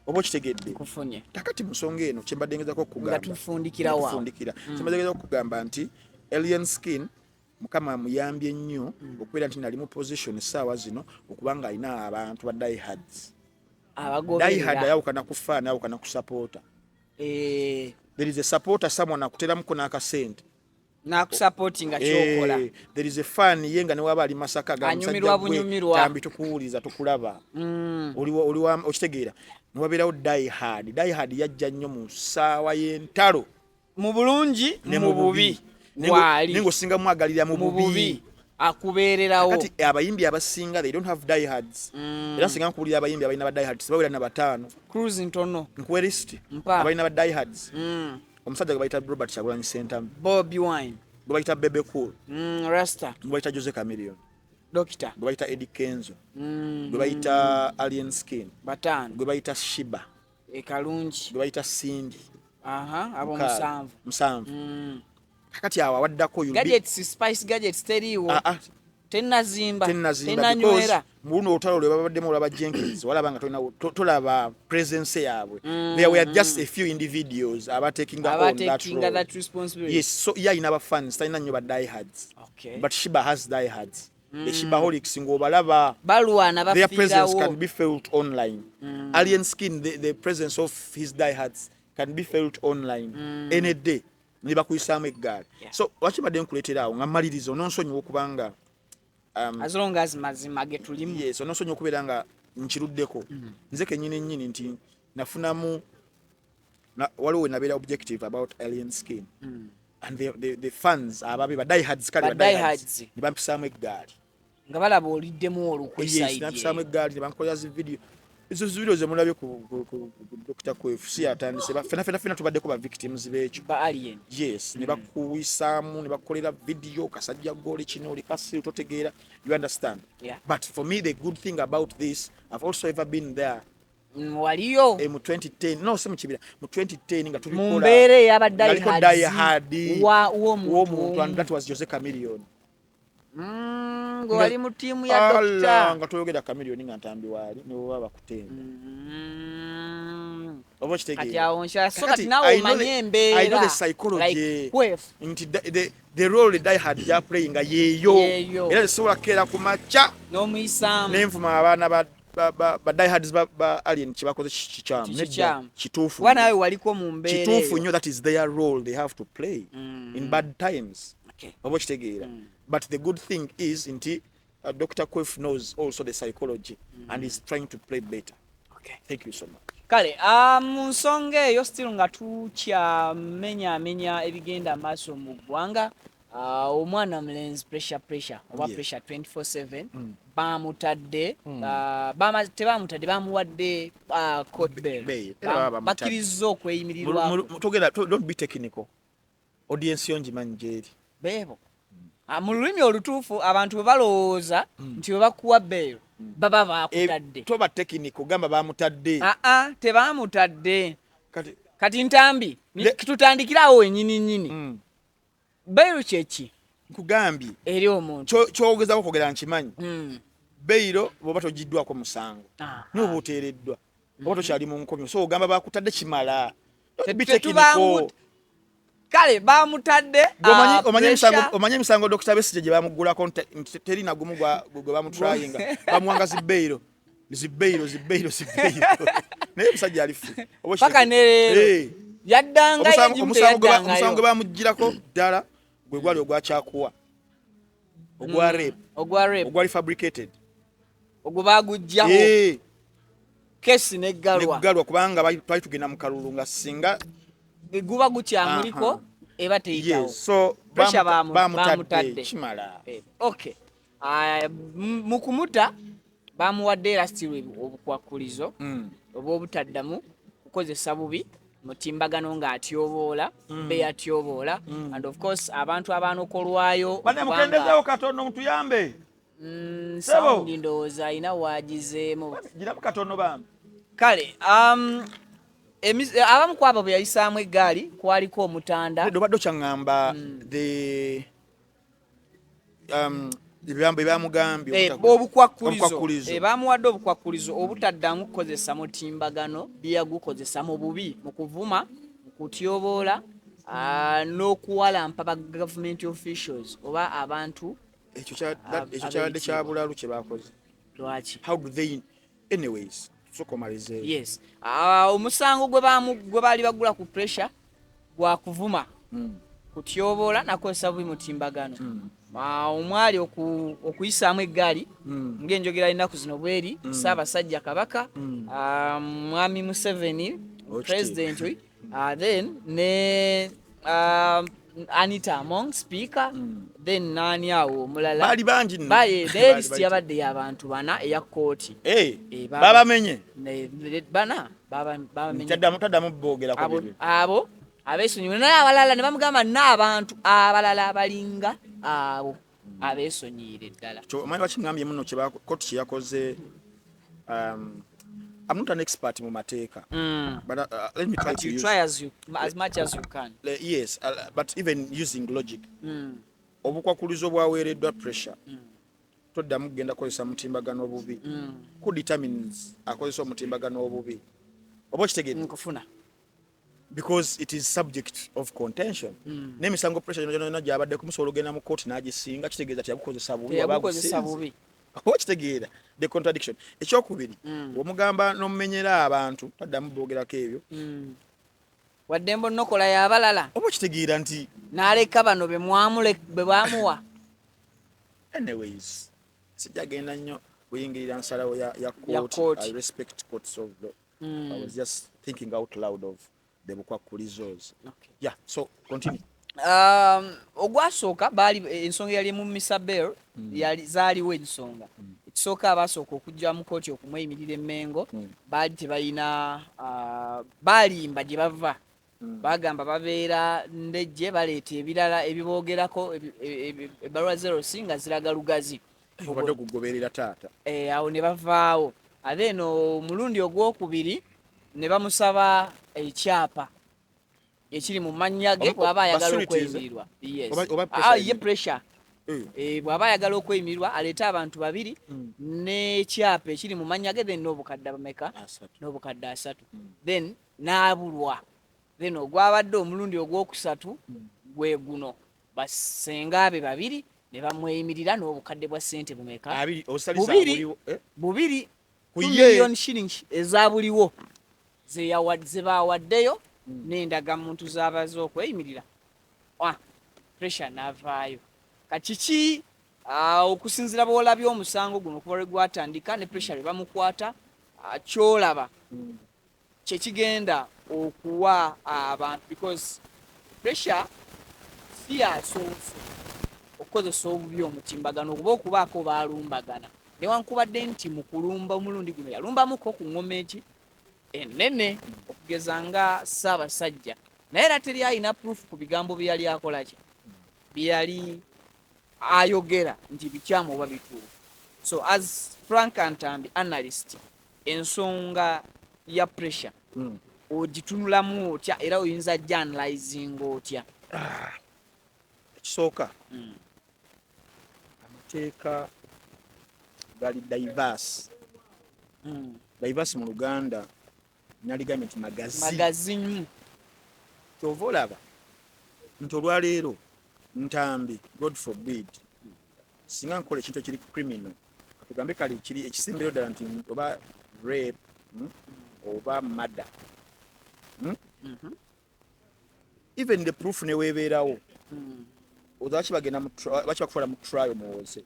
oba kitegedde kufunye takati musonga eno kyembadde ngezako okugamba tufundikira kyembadde ngezako okugamba nti alien skin mukama amuyambye nnyo okubeera nti nali mu position essaawa zino okubanga alina abantu ba diehards diehard ayawukana kufaana ayawukana kusupporta there is a supporter someone akuteramuko n'akasente nakusupportinga kyokola there is a fan yenga ne waba ali Masaka gambi tukuwuliza tukulaba oli okitegeera niwabeerawo diehard yajja nnyo mu ssaawa y'entalo mu bulungi ne mu bubi ninga osinga mwagalira mu bubi akubeererawo kati abayimbi abasinga they don't have diehards era singa nkuwulira abayimbi abalina ba diehards bawera na bataano cruise ntono nkuwe list abalina ba diehards omusajja gwe bayita Robert Kyagulanyi Ssentamu Bobby Wine gwe bayita Bebe Cool Rasta gwe bayita Jose Chameleone Doctor gwe bayita Eddie Kenzo gwe bayita Alien Skin bataano gwe bayita Shiba Ekalungi gwe bayita Cindy abo musanvu kakati awo awaddako gadgets spice gadgets teriiwo tennazimba tennanywera muno olutalo lwe babaddemu olwaba Jenkins walaba nga tolaba presence yaabwe there were just a few individuals taking that responsibility yes so in our fans talina nnyo ba diehards but Shiba has diehards the Shibaholics ng'obalaba balwana their presence can be felt online Alien Skin the presence of his diehards can be felt online any day ne bakuyisaamu eggaali so wakibadde nkuleetera awo nga mmaliriza ononsonyiwa okubanga as long as mazima ge tulimu yes ononsonyiwa okubeera nga nkiruddeko nze kennyini nnyini nti nafunamu waliwo nabeera objective about alien skin and the fans ababe badiehards kali badiehards ne bampisaamu eggaali nga balaba oliddemu olukwe side yes bampisaamu eggaali ne bankolera video ezo video ze mulabye ku Dr. Kwefu si atandise fena tubaddeko ba victims b'ekyo ba alien yes ne bakuwisaamu ne bakolera video kasajja goli kino oli kasi totegeera you understand but for me the good thing about this I've also ever been there waliyo mu 2010 no se mu kibira mu 2010 nga tubikola mu mbeere y'abadiehards wo muntu and that was Jose Chameleone ngo wali mu tiimu ya Doctor nga toyogera Chameleone nga ntambi wali ne baba bakutenda obo kitegeera kati awo nsha so kati nawo manye embeera I know the psychology like the role diehard ya playing yeyo era sobola kera ku macha no muisam nenfuma abaana ba diehards ba alien kibakoze kichamu kituufu wana nawe waliko mu mbeera kituufu nyo that is their role they have to play in bad times obo kitegeera but the good thing is inti Dr. Kwefu knows also the psychology and is trying to play better. Thank you so much. Kale mu nsonga eyo still nga tukyamenya ebigenda maaso mu ggwanga omwana mulenzi pressure oba pressure 24/7 bamutadde tebamutadde bamuwadde court bail bakkiriza okweyimirirwa togera don't be technical audience yonji manjeri bebo mu lulimi olutuufu abantu bwe balowooza nti bwe bakuwa bail baba baakutadde toba technical gamba bamutadde tebamutadde kati ntambi tutandikirawo ennyini bail kyeki nkugambye eri omuntu kyogezako kwogera nkimanyi bail bwoba togiddwako musango noba oteereddwa oba tokyali mu nkomyo so ogamba bakutadde kimala kale bamutadde omanye emisango Dr. Besigye gye bamuggulako teri nagumu gwe bamutrayinga bamuwanga zibeiro naye omusajja alifu paka neleero yaddangayo omusango gwe bamugirako ddala gwe gwali ogwakyakuwa ogwa rape ogwali fabricated ogwo bagugjaho kesi neggalwa kubanga twali tugenda mu kalulu nga singa guba gukyamuliko eba teyitawo so bamutadde kimala okay mu kumuta bamuwadde era still obukwakulizo obw'obutaddamu kukozesa bubi mutimbagano ng'atyoboola beyatyoboola and of course abantu abaanokolwayo mukendezeewo katono mutuyambe sound ndowooza ayina waagizeemu giramu katono bambi kale abamu kwabo bwe yayisaamu eggaali kwaliko omutanda obadde okyaŋŋamba byamugambye obukwakulizo bamuwadde obukwakulizo obutaddamu kukozesa mutimbagano byeyagukozesa mu bubi mu kuvuma mu kutyoboola n'okuwalampa ba government officials oba abantu ekyo kyabadde kya bulalu kye bakoze lwaki how do they anyways sokomalize yes omusango gwe baali bagula ku pressure gwa kuvuma kutyoboola nakozesa bubi mutimbagano omwali okuyisaamu eggaali ng'enjogera ennaku zino bweri Ssaabasajja Kabaka Mwami Museveni president then ne Anita Among speaker then nani awo omulala bali bangi list yabadde y'abantu bana eya kooti babamenye bana babamenye taddamu boogera abo abeesonyiwe naye abalala ne bamugamba n'abantu abalala abalinga abo abeesonyiire ddala omanyi bakingambye muno kooti kye yakoze I'm not an expert mu mateeka but let me try to use try as much as you can yes but even using logic obukwakulizo bwaweereddwa pressure toddamu kugenda kukozesa mutimbagano obubi who determines akozesa omutimbagano obubi oba kitegeeza nkufuna because it is subject of contention n'emisango pressure yonna gyabadde kumusobola ogenda mu kooti n'agisinga kitegeeza ti yabukozesa bubi oba kitegeera the contradiction ekyokubiri omugamba n'omumenyera abantu taddamu boogerako ebyo wadde mbonokola y'abalala oba kitegeera nti n'aleka bano be bamuwa anyways sijagenda nnyo kuyingirira nsalawo ya court. I respect courts of law. I was just thinking out loud of the Bukwakulizozi. Okay. Yeah, so continue. Ogwasooka baali ensonga yali mu Misabel yali zaaliwo ensonga. Ekisooka abasooka okujja mu kooti okumweyimirira emmengo baali tebalina baalimba gye bava. Bagamba babeera ndejje baleeta ebirala ebiboogerako ebbaluwa zerosi nga ziraga lugazi. Obadde okugoberera taata. Awo ne bavaawo. Ate eno omulundi ogwokubiri ne bamusaba ekyapa ekiri mu mannya ge bw'aba ayagala okweyimirirwa. Yes. Ye pressure. Bw'aba ayagala okweyimirirwa aleeta abantu babiri n'ekyapa ekiri mu mannya ge then n'obukadde bameka n'obukadde 3. Then n'abulwa. Then ogwabadde omulundi ogwokusatu gwe guno basenga be babiri ne bamweyimirira n'obukadde bwa ssente bumeka bubiri ku million shillings ezabuliwo ze bawaddeyo n'endagamuntu z'abaze okweyimirira. Pressure n'avaayo. Kati okusinziira bw'olabye omusango guno okuba lwe gwatandika ne pressure lwe bamukwata kyolaba kyekigenda okuwa abantu because pressure si asoose okukozesa obubi omutimbagano okuba okubaako baalumbagana newankubadde nti mu kulumba omulundi guno yalumbamuko ku ngoma eki ennene okugeza nga Ssaabasajja naye era teri alina proof ku bigambo bye yali akola ki bye yali ayogera nti bikyamu oba bituufu. So as Frank Antambi analyst ensonga ya pressure ogitunulamu otya era oyinza journalizing otya? Ekisooka amateeka gali diverse. Diverse mu Luganda naligambye nti magazine. Kyova olaba nti olwaleero Ntambi, God forbid, singa nkola ekintu ekiri criminal tugambe kali kiri ekisimbiro ddala nti oba rape oba murder. Even the proof neweebeerawo ozaki bagenda bakibakufula mu trial muwoze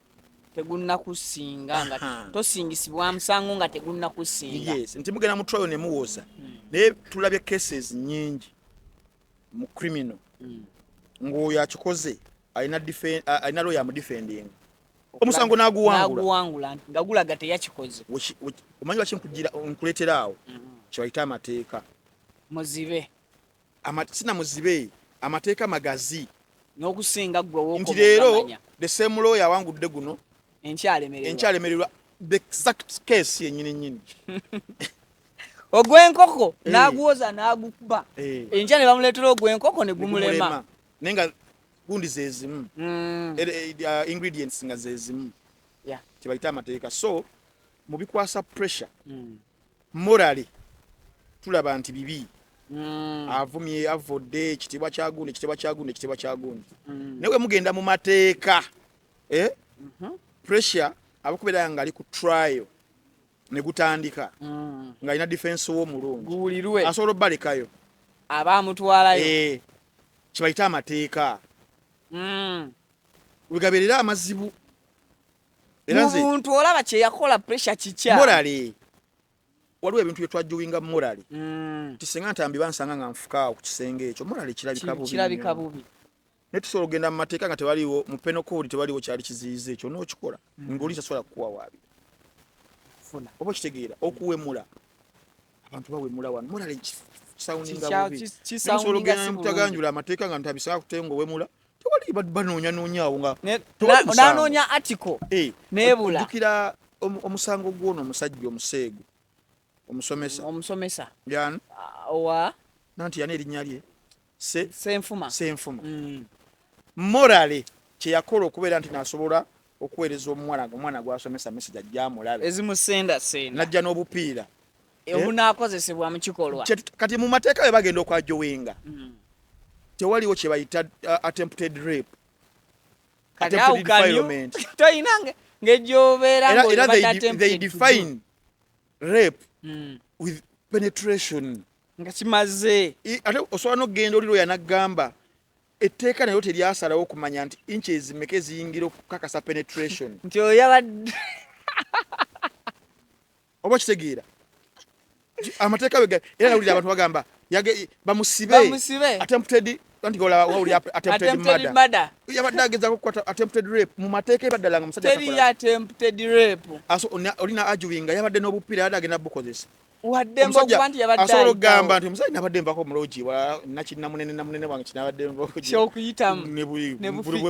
tegunnakusinga nga tosingisibwa musango nga tegunnakusinga. Yes, nti mugenda mu trial ne muwoza naye tulabye cases nyingi mu criminal ng'oyo akikoze alina lawyer amudefending omusango n'aguwangula nga gulaga teyakikoze. Omanyi lwaki nkuleetera awo kyebayita amateeka muzibe sina muzibe amateeka magazi n'okusinga gwe wooko nti leero the same lawyer awangudde guno enkyalemererwa the exact case yennyini ogw'enkoko n'aguwoza n'agukuba enkya ne bamuleetera ogw'enkoko ne gumulema naye nga gundi zezimu ingredients nga zezimu kyebayita amateeka. So mu bikwasa pressure morally tulaba nti bibi avumye avodde ekitiibwa kyagundi naye mugenda mu mateeka pressure abakubeera nga ali ku trial ne gutandika nga alina defense w'omulungi guwulirwe asobola obbalekayo abaamutwalayo kibayita amateeka wegaberera amazibu era nze omuntu olaba kye yakola pressure kikya morally waliwo ebintu bye twajjuwinga morally tisenga Ntambi bansanga nga nfukaawo ku kisenge ekyo morally kirabika bubi ne tusobola ogenda mu mateeka nga tewaliwo mu penal code tewaliwo kyali kiziyiza ekyo n'okikola ng'oli tasobola kukuwa waabira oba kitegeera okuwemula abantu bawemula wano morally kisawuninga bubi kisobola ogenda mutaganjula amateeka nga Ntambi singa kutenga owemula tewali banoonya nga nanoonya article nebula dukira omusango gw'ono omusajja omuseegu omusomesa yani owa nanti yani erinnya lye Senfuma morale kye yakola okubeera nti nasobola okuweereza omwana gwasomesa message ajja mulabe ezimusenda najja n'obupiira obunaakozesebwa mu kikolwa kati mu mateeka we bagenda okwajowenga tewaliwo kye bayita attempted rape attempted defilement toyina ng'ejjobeera they define rape with penetration nga kimaze ate osobola n'okugenda oli lawyer n'aggamba etteeka nayo teryasalawo okumanya nti inches zimeka eziyingira okukakasa penetration nti oyabadde oba kitegeera amateeka era nawulira abantu bagamba bamusibe attempted antigola wawuli attempted murder yabadde ageza kukwata attempted rape mu mateeka ebaddala nga musajja teri attempted rape olina ajuwinga yabadde n'obupiira yabadde agenda bukozesa wadde mbokuba nti yabadde asobola okugamba nti omusajja nabadde mbako omulogi namunene wange kinabadde kyokuyitamu ne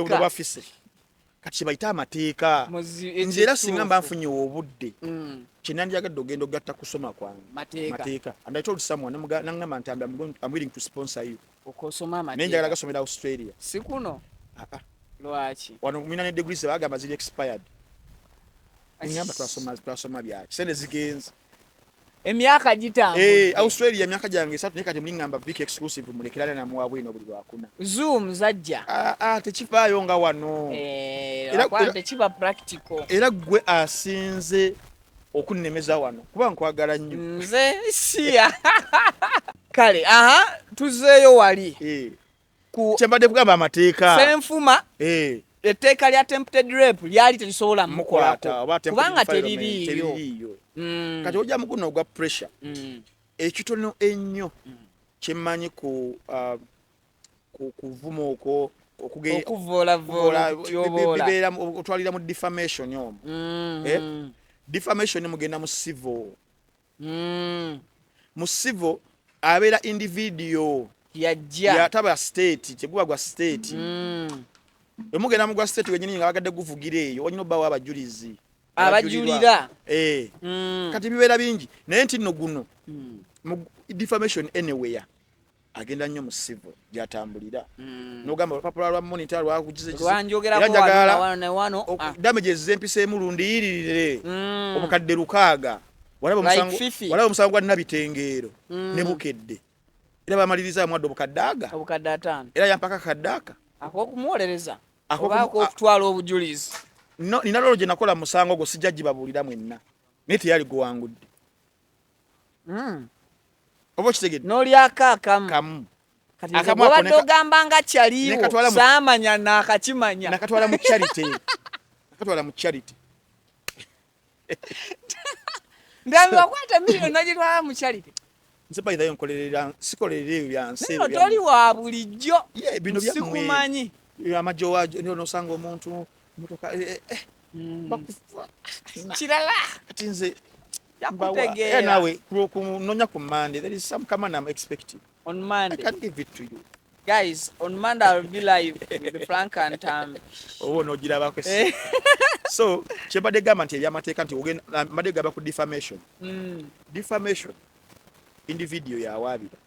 bafise kati kibayita amateeka nze era singa mba nfunye obudde kinandyagadde ogenda ogatta kusoma kwange mateeka and I told someone nangamba nti I'm willing to sponsor you okosoma amateeka naye njagala gasomera Australia si kuno lwaki wano mina ne degrees bagamba ziri expired ngamba twasoma byaki sente zigenze emyaka gitambudde Australia emyaka gyange 3 naye kati mulingamba Vic exclusive mulekirana na muwabwe no buli lwakuna Zoom zajja tekifaayo nga wano era tekiba practical era gwe asinze okunnemeza wano kuba nkwagala nnyo nze siya kale tuzeeyo wali kyembadde kugamba amateeka senfuma etteeka lya attempted rape lyali terisobola mukolako kubanga teririiyo kati ojja muguno ogwa pressure ekitono ennyo kyemmanyi ku kuvuma okwo bibeera otwalira mu defamation omwo defamation mugenda mu civil mu civil abeera individual yataba state teguba gwa state emugenda mu gwa state wenyini nga bagadde guvugira eyo onyino bawa abajulizi abajulira kati bibeera bingi naye nti nno guno defamation anywhere agenda nnyo mu civil gyatambulira n'ogamba olupapula lwa monitor lwakugize lwanjogerako damages z'empisa emulundi yiririre obukadde 600 walaba omusango gwa nabitengeero ne bukedde era bamaliriza mwadde obukadde 5 era yampaka kaddaaka ak'okumuwolereza oba ak'okutwala obujulizi nina lolo gye nakola musango gwo sijja gibabuulira mwenna naye teyali guwangudde oba okitegedde n'olyakaakamu kati obadde ogamba nga kyaliwo saamanya naakakimanya nakatwala mu charity ndambakwata miliyoni nagitwala mu charity nze bayitayo sikolerera ebyo byansi toli wa bulijjo bino sikumanyi amajjo wajo nosanga omuntu motoka kirala kati nze yakutegeera nawe kunonya ku Monday there is some common I'm expecting on Monday I can give it to you guys on Monday I'll be live with Frank and Tam no giraba kwesi so chebade gamba nti ebyamateeka nti ogenda made gaba ku defamation defamation individual yawabira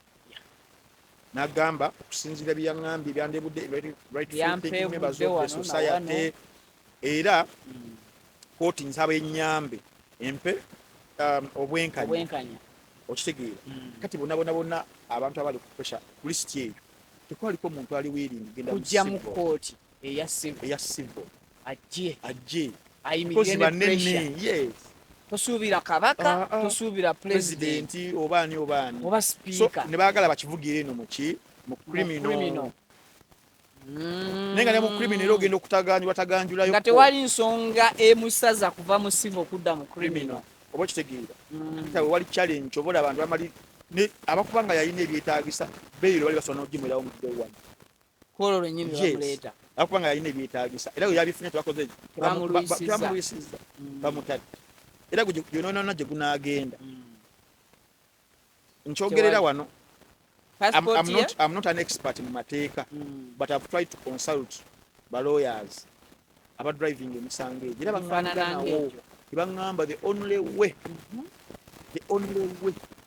nagamba okusinzira byangambi byandebudde right thinking members of the society era koti nsaba enyambe empe obwenkanya okitegeera kati bonna abantu abali ku pressure ku list eyo tekwaliko omuntu ali weering genda kujja mu kooti eya civil ajje ayimiridde pressure yes tosuubira kabaka tosuubira president obaani oba speaker ne baagala bakivugire eno mu criminal nenga ne mu criminal ogenda okutaganjulayo nga tewali nsonga emusaza kuva mu civil okudda mu criminal oba kitegeera kitawe wali challenge obola abantu bamali ne abakubanga yayina ebyetaagisa beero bali basobola n'ogimulawo mu day one kolo lwennyini bamuleeta abakubanga yayina ebyetaagisa era we yabifunye twakoze bamulwisiza bamutadde era gyonoonana gye gunaagenda nkyogerera wano I'm not an expert mu mateeka but I've tried to consult by lawyers about driving emisango egyo era baŋŋamba the only way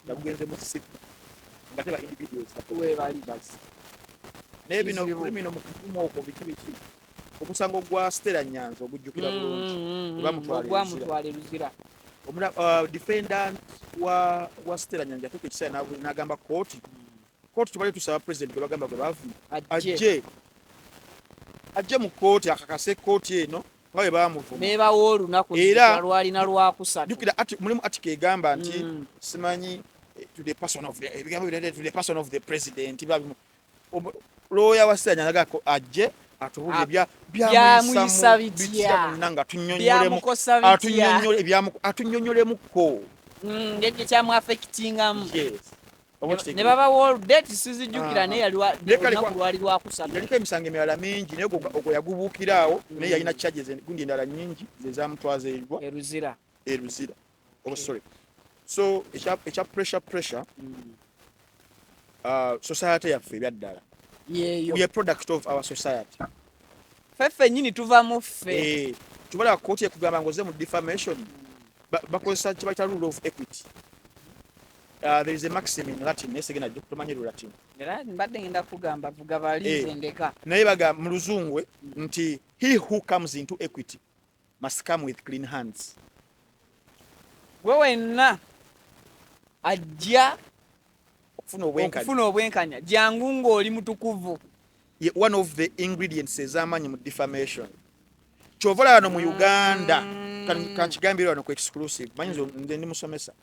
nagugenze mu siku nga teba individuals bali naye bino mu kufumu okwo biki omusango gwa Stella Nyanzi ogujjukira bulungi bamutwala luzira defendant wa Stella Nyanzi atuka ekiseera n'agamba kooti tubale tusaba president gwe bagamba gwe bavu ajje mu kooti akakase kooti eno bawe bamuvuma bebawo olunaku lwalina lwakusatu jukira mulimu atika egamba nti simanyi to the person of the president lawyer wa Stella Nyanzi agako ajje atubulire byamuyisa bitya nanga atunyonyolemuko ngekyo kyamu affectingamu ne baba wall date sizijjukira naye yali lwali lwakusatu yaliko emisango emirala mingi naye ogwo yagubuukiraawo naye yalina charges gundi endala nyingi zezamutwaza eruzira sorry so ekya pressure society yaffe ebyaddala we are product of our society feffe nyini tuvamu ffe tubala kooti ekugamba ngoze mu defamation bakozesa kibayita rule of equity. There is a maxim in Latin nesegena tumanyi Latin era mbadde ngenda kugamba vuga balize ndeka naye baga mu luzungu nti he who comes into equity must come with clean hands. Wenna ajja okufuna obwenkanya jangu ng'oli mutukuvu. One of the ingredients ez'amanyi mu defamation kyovola wano mu Uganda kankigambira wano ku exclusive manyi nze ndi musomesa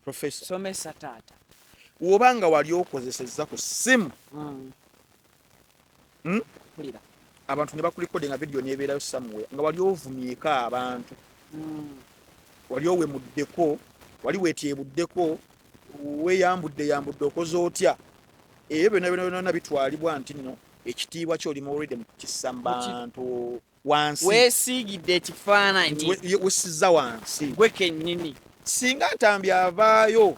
professor somesa taata wobanga wali okozesezza ku ssimu abantu ne bakulikodinga video nebeerayo somewhere nga wali ovumyeka abantu wali owemuddeko wali weetyebuddeko weyambudde okoze otya ebyo byonna bitwalibwa nti nno ekitiibwa ky'oli already mu kissa bantu wansi weesiigidde ekifaananyi wessizza wansi gwe kennyini singa Ntambi avaayo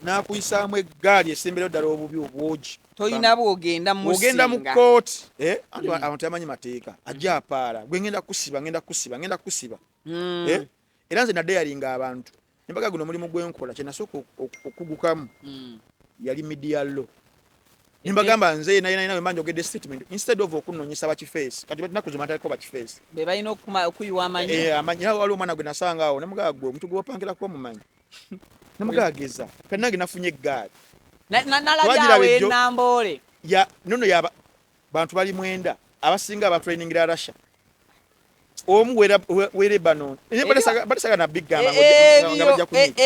n'akuyisaamu eggaali esemberayo ddala obubi obwogi tolina bw'ogenda mu kooti abantu amanyi mateeka ajja apaala gwe ngenda kusiba era nze nadde yalinga abantu nembaga guno omulimu gwenkola kyenasooka okugukamu yali media law nimbagamba nze naye manje ogedde statement instead of okunnonyesa bakifeesi kati batinaku zimataleko bakifeesi be balina okuyiwa amanyi waliwo omwana gwe nasanga awo nemugaa gwe omuntu gwopangirako omumanyi nemugageza kati nange nafunye eggaali nalabyawo enamboole nono bantu bali 9 abasinga abatrainingira Russia omu we Lebanon balisaga na big gamba nga bajja kunyika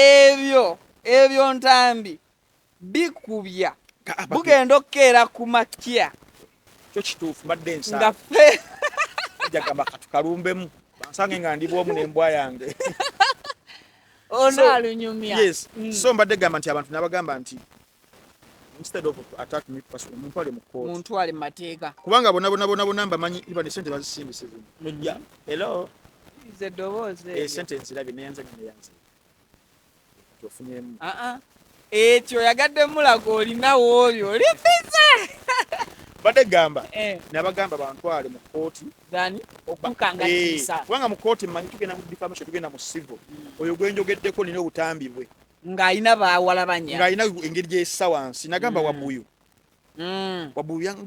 ebyo Ntambi bikubya bugenda okkeera ku makya kyo kituufu mbadde nga ffe jagamba katukalumbemu bansange nga ndi bwomu n'embwa yange ono alunyumya yes so mbadde gamba nti abantu nabagamba nti instead of attack me personally muntu ali mu mateeka kubanga bona mbamanyi iba ne sente bazisimbise nojja hello ze doboze sentence labi neyanze tofunyemu ekyo yagadde mulago olinawo oyo lipize badde gamba nabagamba bantwale mu kooti okukangatiisa kubanga mu kooti mmanyi tugenda mu defamation tugenda mu civil oyo gwenjogeddeko nina obutambi bwe ng'alina bawalabanya ng'alina engeri gyessa wansi nagamba wabuyu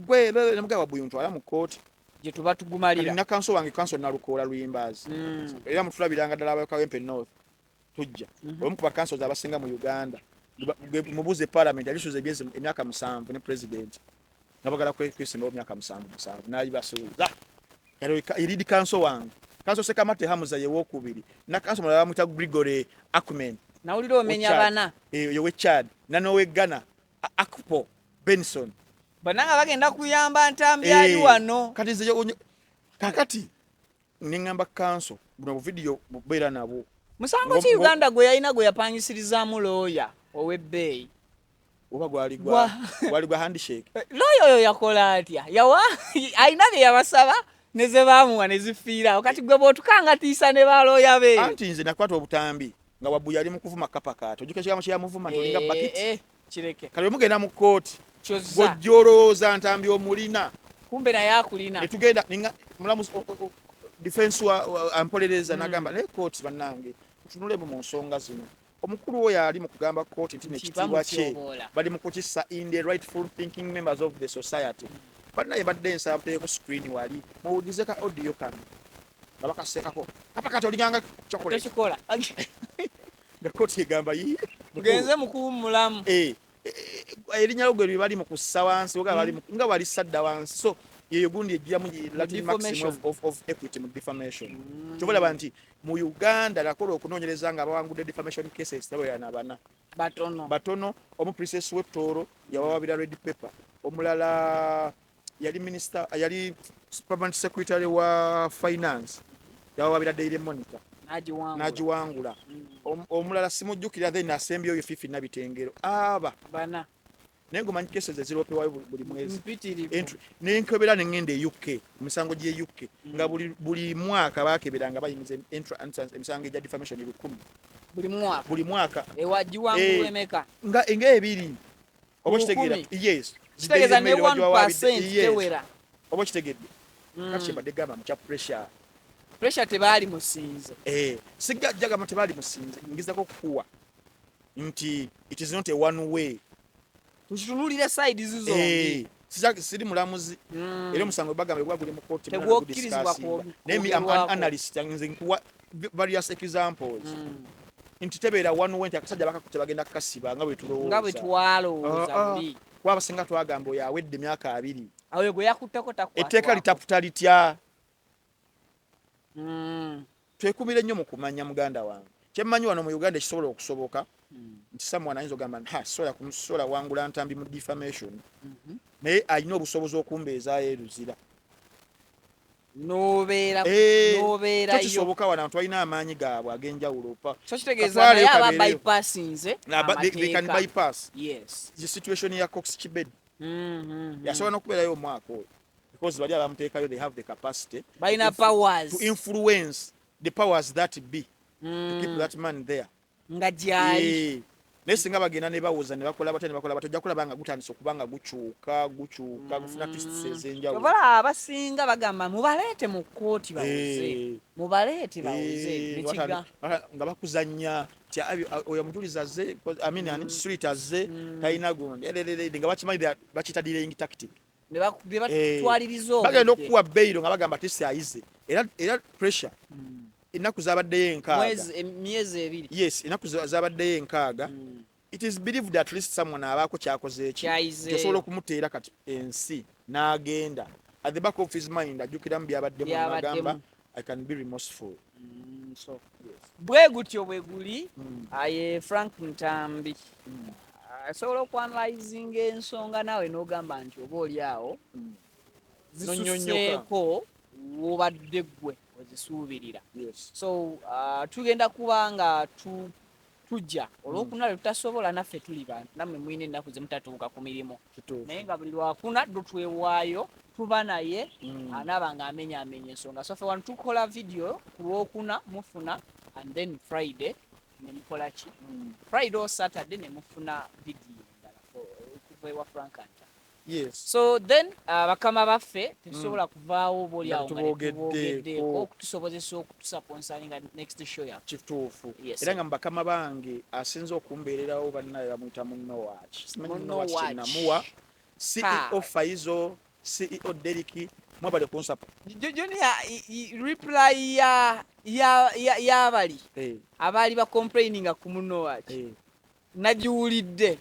gwe namugamba wabuyu ntwala mu kooti gye tuba tugumalira nina kanso wange kanso nalukoola Luyimbaazi era mutulabiranga ddala abayokawempe north tujja omu ku bakanso abasinga mu Uganda mubuze parliament alisuza emyaka 7 ne president nabagala kwesimbawo emyaka 7 nayi basuuza iridi kanso wange kanso Sekamate Hamuza yewookubiri na kanso mulala bamuta Gregory Ackman nawulira omenya bana yowe Chad na nowe Ghana Akpo Benson bananga bagenda kuyamba Ntambi ali wano kati nze kakati ningamba kanso buno video bubeera nabo musango ki Uganda gwe yalina gwe yapangisirizaamu looya ow'ebbeeyi oba gwali gwa handshake looya oyo yakola atya yawa alina bye yabasaba ne ze baamuwa ne zifiirawo kati gwe bw'otukangatiisa ne balooya be anti nze nakwata obutambi nga Wabu yali mu kuvuma kapakato ojuka ekigambo kyeyamuvuma nolinga bakiti kireke kale mugenda mu kooti gojjolooza Ntambi omulina kumbe naye akulina netugenda mulamu defense ampolereza nagamba naye kooti bannange tunulemu mu nsonga zino omukulu oyo ali mu kugamba kooti nti nekitiibwa kye bali mu kukissa in the rightful thinking members of the society bannaye badde ensaba buteeko screen wali muwulize ka audio kano nga bakasekako kapakati olinganga kyokikola nga kooti egamba tugenze mukuwummulamu erinnya logwe lwe bali mu kussa wansi nga bali sadda wansi so yeyo gundi ejjamu Latin maximum of equity mu defamation kyobalaba nti mu Uganda lakola okunoonyereza nga bawangudde defamation cases nabo yana bana batono omu Princess Wetoro yawabira red paper omulala yali minister yali permanent secretary wa finance yawabira Daily Monitor nagiwangula omulala simujjukira then assembly oyo fifi nabitengero bana naye ngomanyi cases eziropewayo buli mwezi mpitirivu nenkebera nengenda e UK emisango gye UK nga buli mwaka bakeberanga bayingiza emisango egya defamation 100 buli mwaka ewajiwangulu emeka nga ebiri oba kitegeera yes kitegeeza ne 1% tewera oba kitegedde kati kyembadde gamba mukya pressure tebaali musinze sigajjagamba tebaali musinze ngizako okukuwa nti it is not a one way tukitunulire side zizombi siri mulamuzi era omusango bagamba gwa guli mu court tegwokkirizibwa naye am an analyst nze nkuwa various examples nti tebeera one way nti akasajja bakakutte bagenda kukasiba nga bwe twalowooza kwaba singa twagamba oyo awedde emyaka 2 awo gwe yakutteko takwatwa etteeka litaputa litya twekumire nnyo mu kumanya muganda wange kyemmanyi wano mu Uganda ekisobola okusoboka nti someone ayinza ogamba sola wangula ntambi mu defamation naye alina obusobozi okumbeezaayo eruzira nobeerayo kisoboka wano abantu balina amaanyi gaabwe ag'enjawulo so kitegeeza naye aba bypassinze they can bypass yes the situation ya Cox Kibed yasobola n'okubeerayo omwaka oyo because bali abamuteekayo they have the capacity balina powers to influence the powers that be to keep that man there nga gyali naye singa bagenda ne bawuza ne bakola batojja kulaba nga gutandisa okubanga gukyuka gufuna twists ez'enjawulo oba abasinga bagamba mubaleete mu kkooti bawuze mubaleete bawuze nga bakuzannya ti oyo omujulizi azze ani street azze talina gundi nga bakimanyi bakiyita delaying tactic batwaliriza bagenda okukuwa beyiro nga bagamba tisi ayize era pressure ennaku zabaddeyo emyezi 2 yes ennaku zabaddeyo 6 it is believed that at least someone abaako kyakoze kyosobola okumuteera kati ensi n'agenda at the back of his mind ajjukiramu byabaddemu n'agamba I can be remorseful bwe gutyo bwe guli aye Frank Ntambi asobola okuanalyzinga ensonga naawe n'ogamba nti oba oli awo zisuseeko wobadde ggwe ozisuubirira so tugenda kuba nga tujja olwokuna lwe tutasobola naffe tuli bantu nammwe mwine ennaku ze mutatuuka ku mirimu naye nga buli lwakuna dutwewaayo tuba naye anaaba nga amenya ensonga so ffe wano tukola video ku lwokuna mufuna and then Friday nemukola ki Friday or Saturday nemufuna video endala okuva ewa Frank Ntambi yes so then bakama baffe tesobola kuvaawo boli awo tubogeddeko okutusobozesa okutusponsoringa next show ya kituufu era nga mubakama bange asinze okumbeererawo bannaye bamuyita munowach simanyi munowach kyenamuwa CEO Faizo CEO Deriki mwabale kunsapo Junior reply abali ba complaininga ku munowach nagiwulidde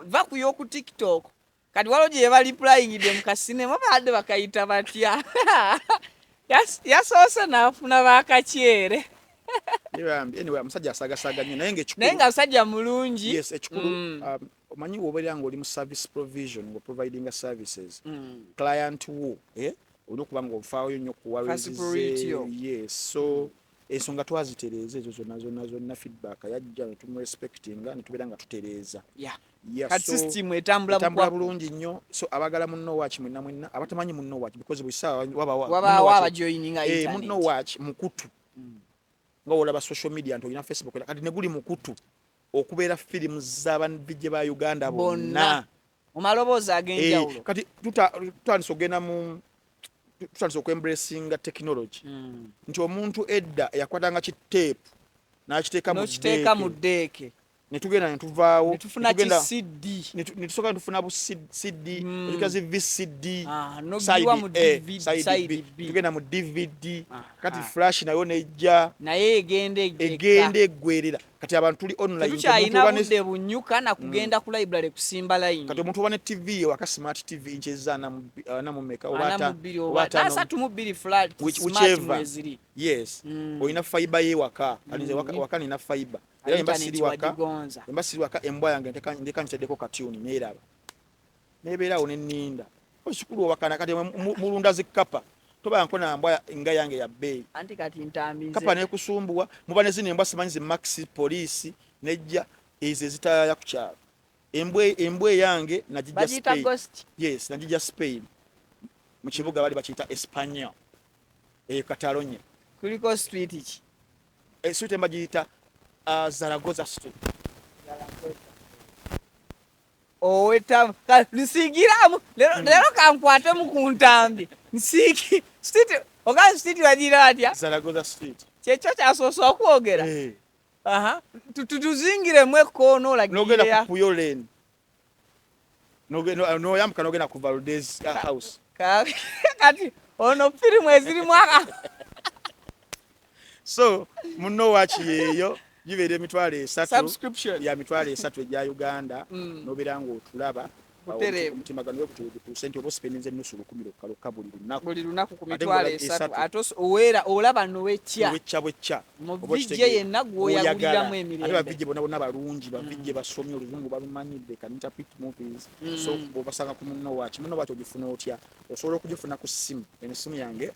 va kuyo ku TikTok kati walo gye bali replying de mukasinema badde bakayita batya yasoose n'afuna bakakyere anyway musajja asagasaga nnyo naye nga musajja mulungi yes ekikulu omanyi wobeera nga oli mu service provision nga providing services client wo olina okuba nga ofaayo nnyo kuwalwezize yes so ensonga twazitereeza ezo zonna feedback yajja netumurespectinga netubeera nga tutereeza system etambula bulungi nnyo so abagala munowach mwenna abatamanyi munowach because bwisaawa wabaawo abajoininga internet munowach mukutu nga olaba social media nti olina Facebook kati neguli mukutu okubeera firimu z'ababijje ba Uganda bonna omaloboozi ag'enjawulo kati tutandise ogenda mu tutandise okwembracinga technology nti omuntu edda yakwatanga kiteepu n'akiteeka mu ddeeke netugenda netuvaawo netufuna CD netusooka netufuna bu CD tukazi VCD side B tugenda mu DVD kati flash nayo nejja naye egende eggwerera kati abantu tuli online tukyalina budde bunyuka na kugenda ku library kusimba line kati omuntu oba ne TV waka smart TV incheza na mumeka obata asatu mu biri flat smart mweziri yes oyina fiber ye waka alize waka nina fiber era embasiri waka embwa yange ndeka nteddeko katuni neeraba nebeerawo nenninda okikulu owakana kati mulunda zikapa toba nkona mbwa nga yange ya bbeeyi anti kati ntambize kapa nekusumbuwa muba nezino embwa simanyi zi maxi police nejja ezo ezitaya ku kyalo embwe yange najija Spain. Ghost. Yes, najija Spain. Mu kibuga bali bakiyita Espanyol. Catalonia. Kuliko street ki? Street embagiyita Zaragoza Street. Oweta nsigiramu lero kankwate mu kuntambi nsiki street oga street wajira atya Zaragoza Street kyekyo kyasoose okwogera aha tutuzingire mwe kono nogenda lagiya ku Puyo Lane no yamka nogenda ku Valdez House kati ono firimu eziri mwaka so muno wachi yeyo jibere emitwalo 3 subscription ya mitwalo 3 ejja Uganda nobirango otulaba omutimagano yokutuudu sente obo spendinze nusu 10 lokka buli lunaku ku mitwalo 3 atos owera olaba nowechya bwecya muvije yenna gwoyaguliramu emirembe ate bavije bona balungi bavije basomye oluzungu balumanyidde kanita pit movies so bobasanga ku muno wachi ogifuna otya osobola okugifuna ku simu simu yange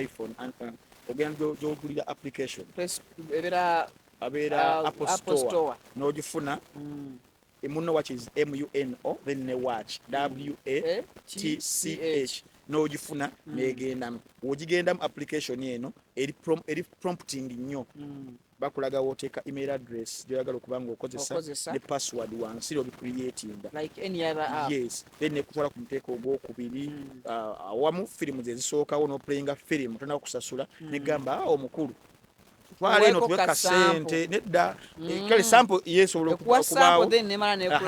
iPhone ogenda gyogulira application abera Apple Store n'ogifuna Muno Watch is MUNO then ne watch WATCH n'ogifuna negenda ogigenda mu application eno eri prompting nnyo bakulaga woteeka email address gyoyagala okubanga okozesa ne password wansi obi creating like any other app. Yes then nekutwala ku muteeko ogwokubiri awamu firimu zezisookawo n'oplayinga firimu tolina kusasula negamba omukulu twale eno tuweka sente nedda kale sample yesobola okubaawo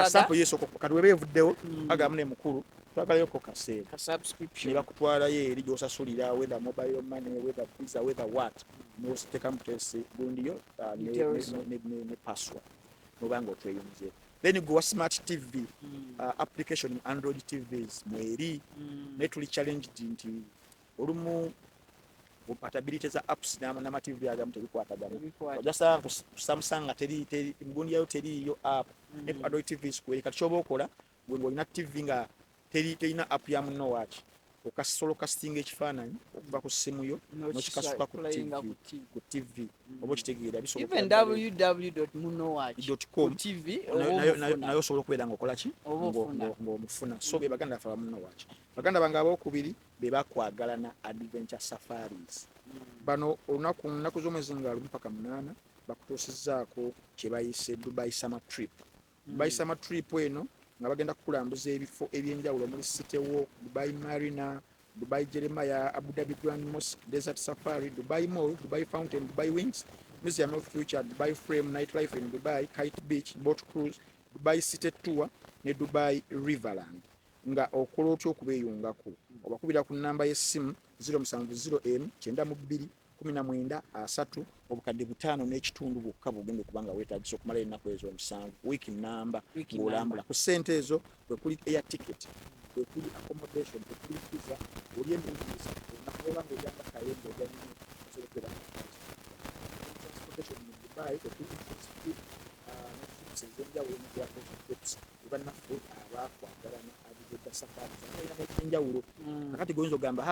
sample yeso katuwebe evuddewo agamu ne mukulu twagala yoko kasente subscription ne bakutwalayo eri gyosasulira whether mobile money whether visa whether what n'ositeeka mu tesi gundiyo ne password nobanga otweyunze then go smart TV application Android TVs mweri ne tuli challenge nti olumu compatibility za apps na TV agamu tebikwatagana ojasa ku Samsung teri mgundi yayo teriyo app ne Android TVs kweri kati chobo okola gwe ngolina TV nga terina app ya muno watch okasolo casting ekifaananyi okuva ku simu yo n'okikasuka ku TV oba kitegeera bisobola even www.munowatch.com TV nayo osobola okubeera ng'okola ki ng'omufuna so be baganda bafa muno watch baganda bange ab'okubiri be bakwagalana adventure safaris bano olunaku z'omwezi nga 1 mpaka 8 bakutuusizzaako kye bayise Dubai Summer Trip Dubai Summer Trip eno nga bagenda kukulambuza ebifo ebyenjawulo muri City Walk, Dubai Marina, Dubai Jeremiah, Abu Dhabi Grand Mosque, Desert Safari, Dubai Mall, Dubai Fountain, Dubai Wings, Museum of Future, Dubai Frame, Nightlife in Dubai, Kite Beach, Boat Cruise, Dubai City Tour ne Dubai Riverland. Nga okola otyo okubeeyungako obakubira ku namba y'essimu 070M 9219 obukadde 5 n'ekitundu bwokka bugende kubanga weetagisa okumala ennaku ezo 7 wiki namba ng'olambula ku ssente ezo kwe kuli air ticket kwe kuli accommodation kwe kuli visa oli emiriisa onakuba ng'ojanga kayembe ojanyini osobokera transportation mu Dubai kwe kuli ez'enjawulo mu airport ebannaffe abakwagalana adventure safari n'ekyenjawulo kakati goyinza ogamba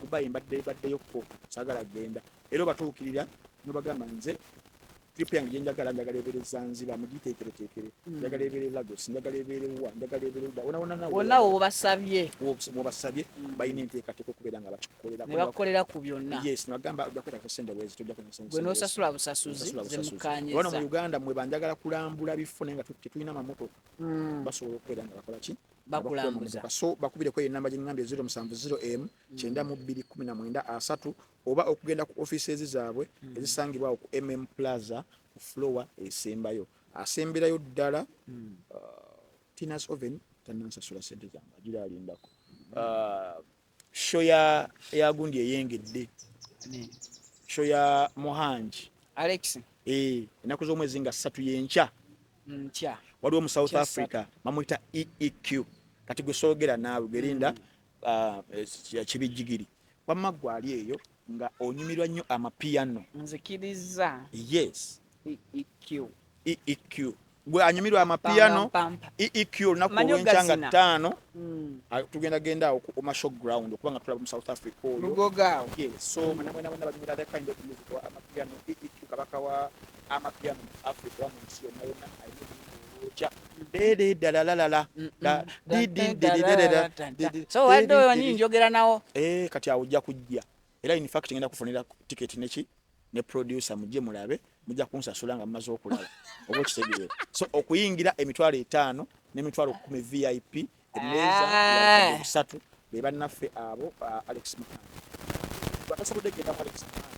Dubai mbaddeyokko saagala genda era obatuukirira nobagamba nze trip yange gyenjagala njagala ebeere Zanzibar mugiteekereteekere njagala ebeere Lagos njagala ebeere wa njagala ebeere wonna wobasabye balina enteekateeka okubeera nga bakolera ku byonna yes nabagamba ojakweta ku sente bwezi tojja kunywa sente gwe n'osasula busasuzi zemukanyeza wano mu Uganda mwe banjagala kulambula bifo naye nga tetulina mamotoka basobola okubeera nga bakola ki bakulambuza so bakubireko enamba gyengambye 070M 9219 oba okugenda ku offices zaabwe ezisangibwawo ku Plaza ku floor esembayo asemberayo ddala Tina's Oven tanansasula sente zange agiralindako show ya gundi eyengedde show ya Mohanji Alex ennaku z'omwezi nga 3 y'enkya waliwo mu South Africa bamuyita EEQ kati gwe soogera naawe gerinda kibijjigiri wamma gwali eyo nga onyumirwa nnyo amapiano nzikiriza yes EEQ gwe anyumirwa amapiano EEQ olunaku olw'enkyanga 5 tugenda genda awo ku Masho Ground okubanga tulaba mu South Africa oyo Lugogaawo so mwena banyumira that kind of music amapiano EEQ kabaka wa amapiano mu Africa mu nsi yonna awoja dede dalalala so wadde wani njogera nawo kati awojja kujja era in fact ngenda kufunira ticket neki ne producer mujje mulabe mujja kunsasula nga mumaze okulaba obo kitegeere so okuyingira emitwalo 5 n'emitwalo 10 VIP emeza 3 beba naffe abo Alex Mahanga batasobodde genda Alex Mahanga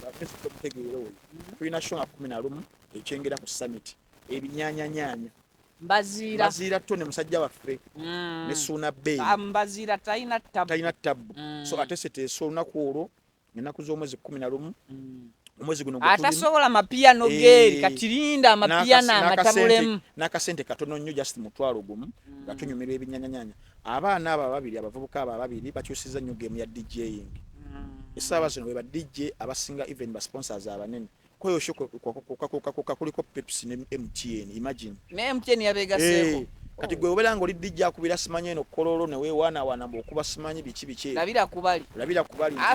bafeso kutegeera oyo tulina show 11 ekyengera ku summit ebinyanya mbazira tone musajja waffe ne Suna Bay mbazira taina tabu so atesete so lunaku olwo enaku z'omwezi 11 omwezi guno atasobola mapiano geri katirinda amapiano amatabulemu n'akasente katono nnyo just mutwalo gumu gatunyumirwa ebinyanyanyanya abaana abo ababiri abavubuka abo ababiri bakyusiza nnyo game ya DJing esaawa zino bwe ba DJ abasinga even ba sponsors abanene koyo shoko kuliko Pepsi ne MTN imagine ne MTN yabegaseko kati gwe obera ngo lidijja akubira simanye no kololo ne we wana mbokuba simanye bichi labira kubali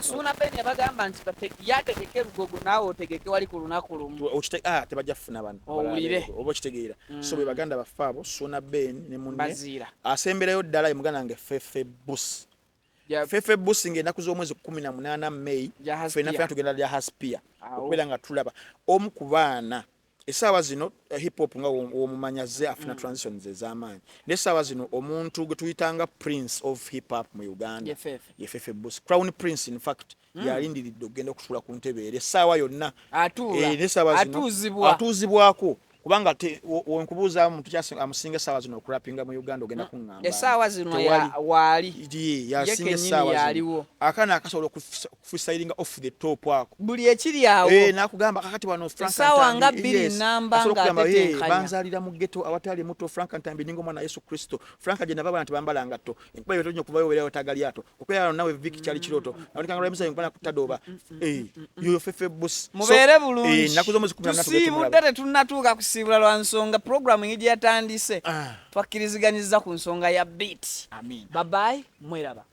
Suna Bay bagamba nti yategeke rugogo nawo otegeke wali ku lunaku lumu tebajja funa bano obo kitegeera so be baganda bafabo Suna Bay ne munne asemberayo ddala emugana nge Fefe Bus ngenda kuzomwezi 18 May fena tugenda lya Haspia okubera nga tulaba omu kubaana esaawa zino hip hop nga omumanyaze afuna transitions ez'amaanyi n'esaawa zino omuntu gwe tuyitanga Prince of hip hop mu Uganda Fefe Bus Crown Prince in fact yalindiridde okugenda okutula ku ntebe eri esaawa yonna n'esaawa zino atuuzibwako kubanga wenkubuuza omuntu amusinga esaawa zino okurapinga mu Uganda ogenda kuŋŋamba esaawa zino waali yasinga esaawa zino akana akasobola okufreestylinga off the top ako buli ekiri awo nakugamba kakati wano esaawa nga 2 namba nga atetenkanya banzalira mu ghetto awatali muto Frank Ntambi ningo mwana Yesu Kristo Frank agenda baba nti bambala ngatto enkuba yetonyo kuvayo wera otagalyato okwera nawe Vicky kyali kiroto nawulika nga lemisa nkwana kutadoba yo Fefe Bus mubere bulungi nakuzomwezi 18 tusibudde tunatuuka kusibula lwa nsonga programming igi yatandise twakkiriziganyizza ku nsonga ya beat bye bye mweraba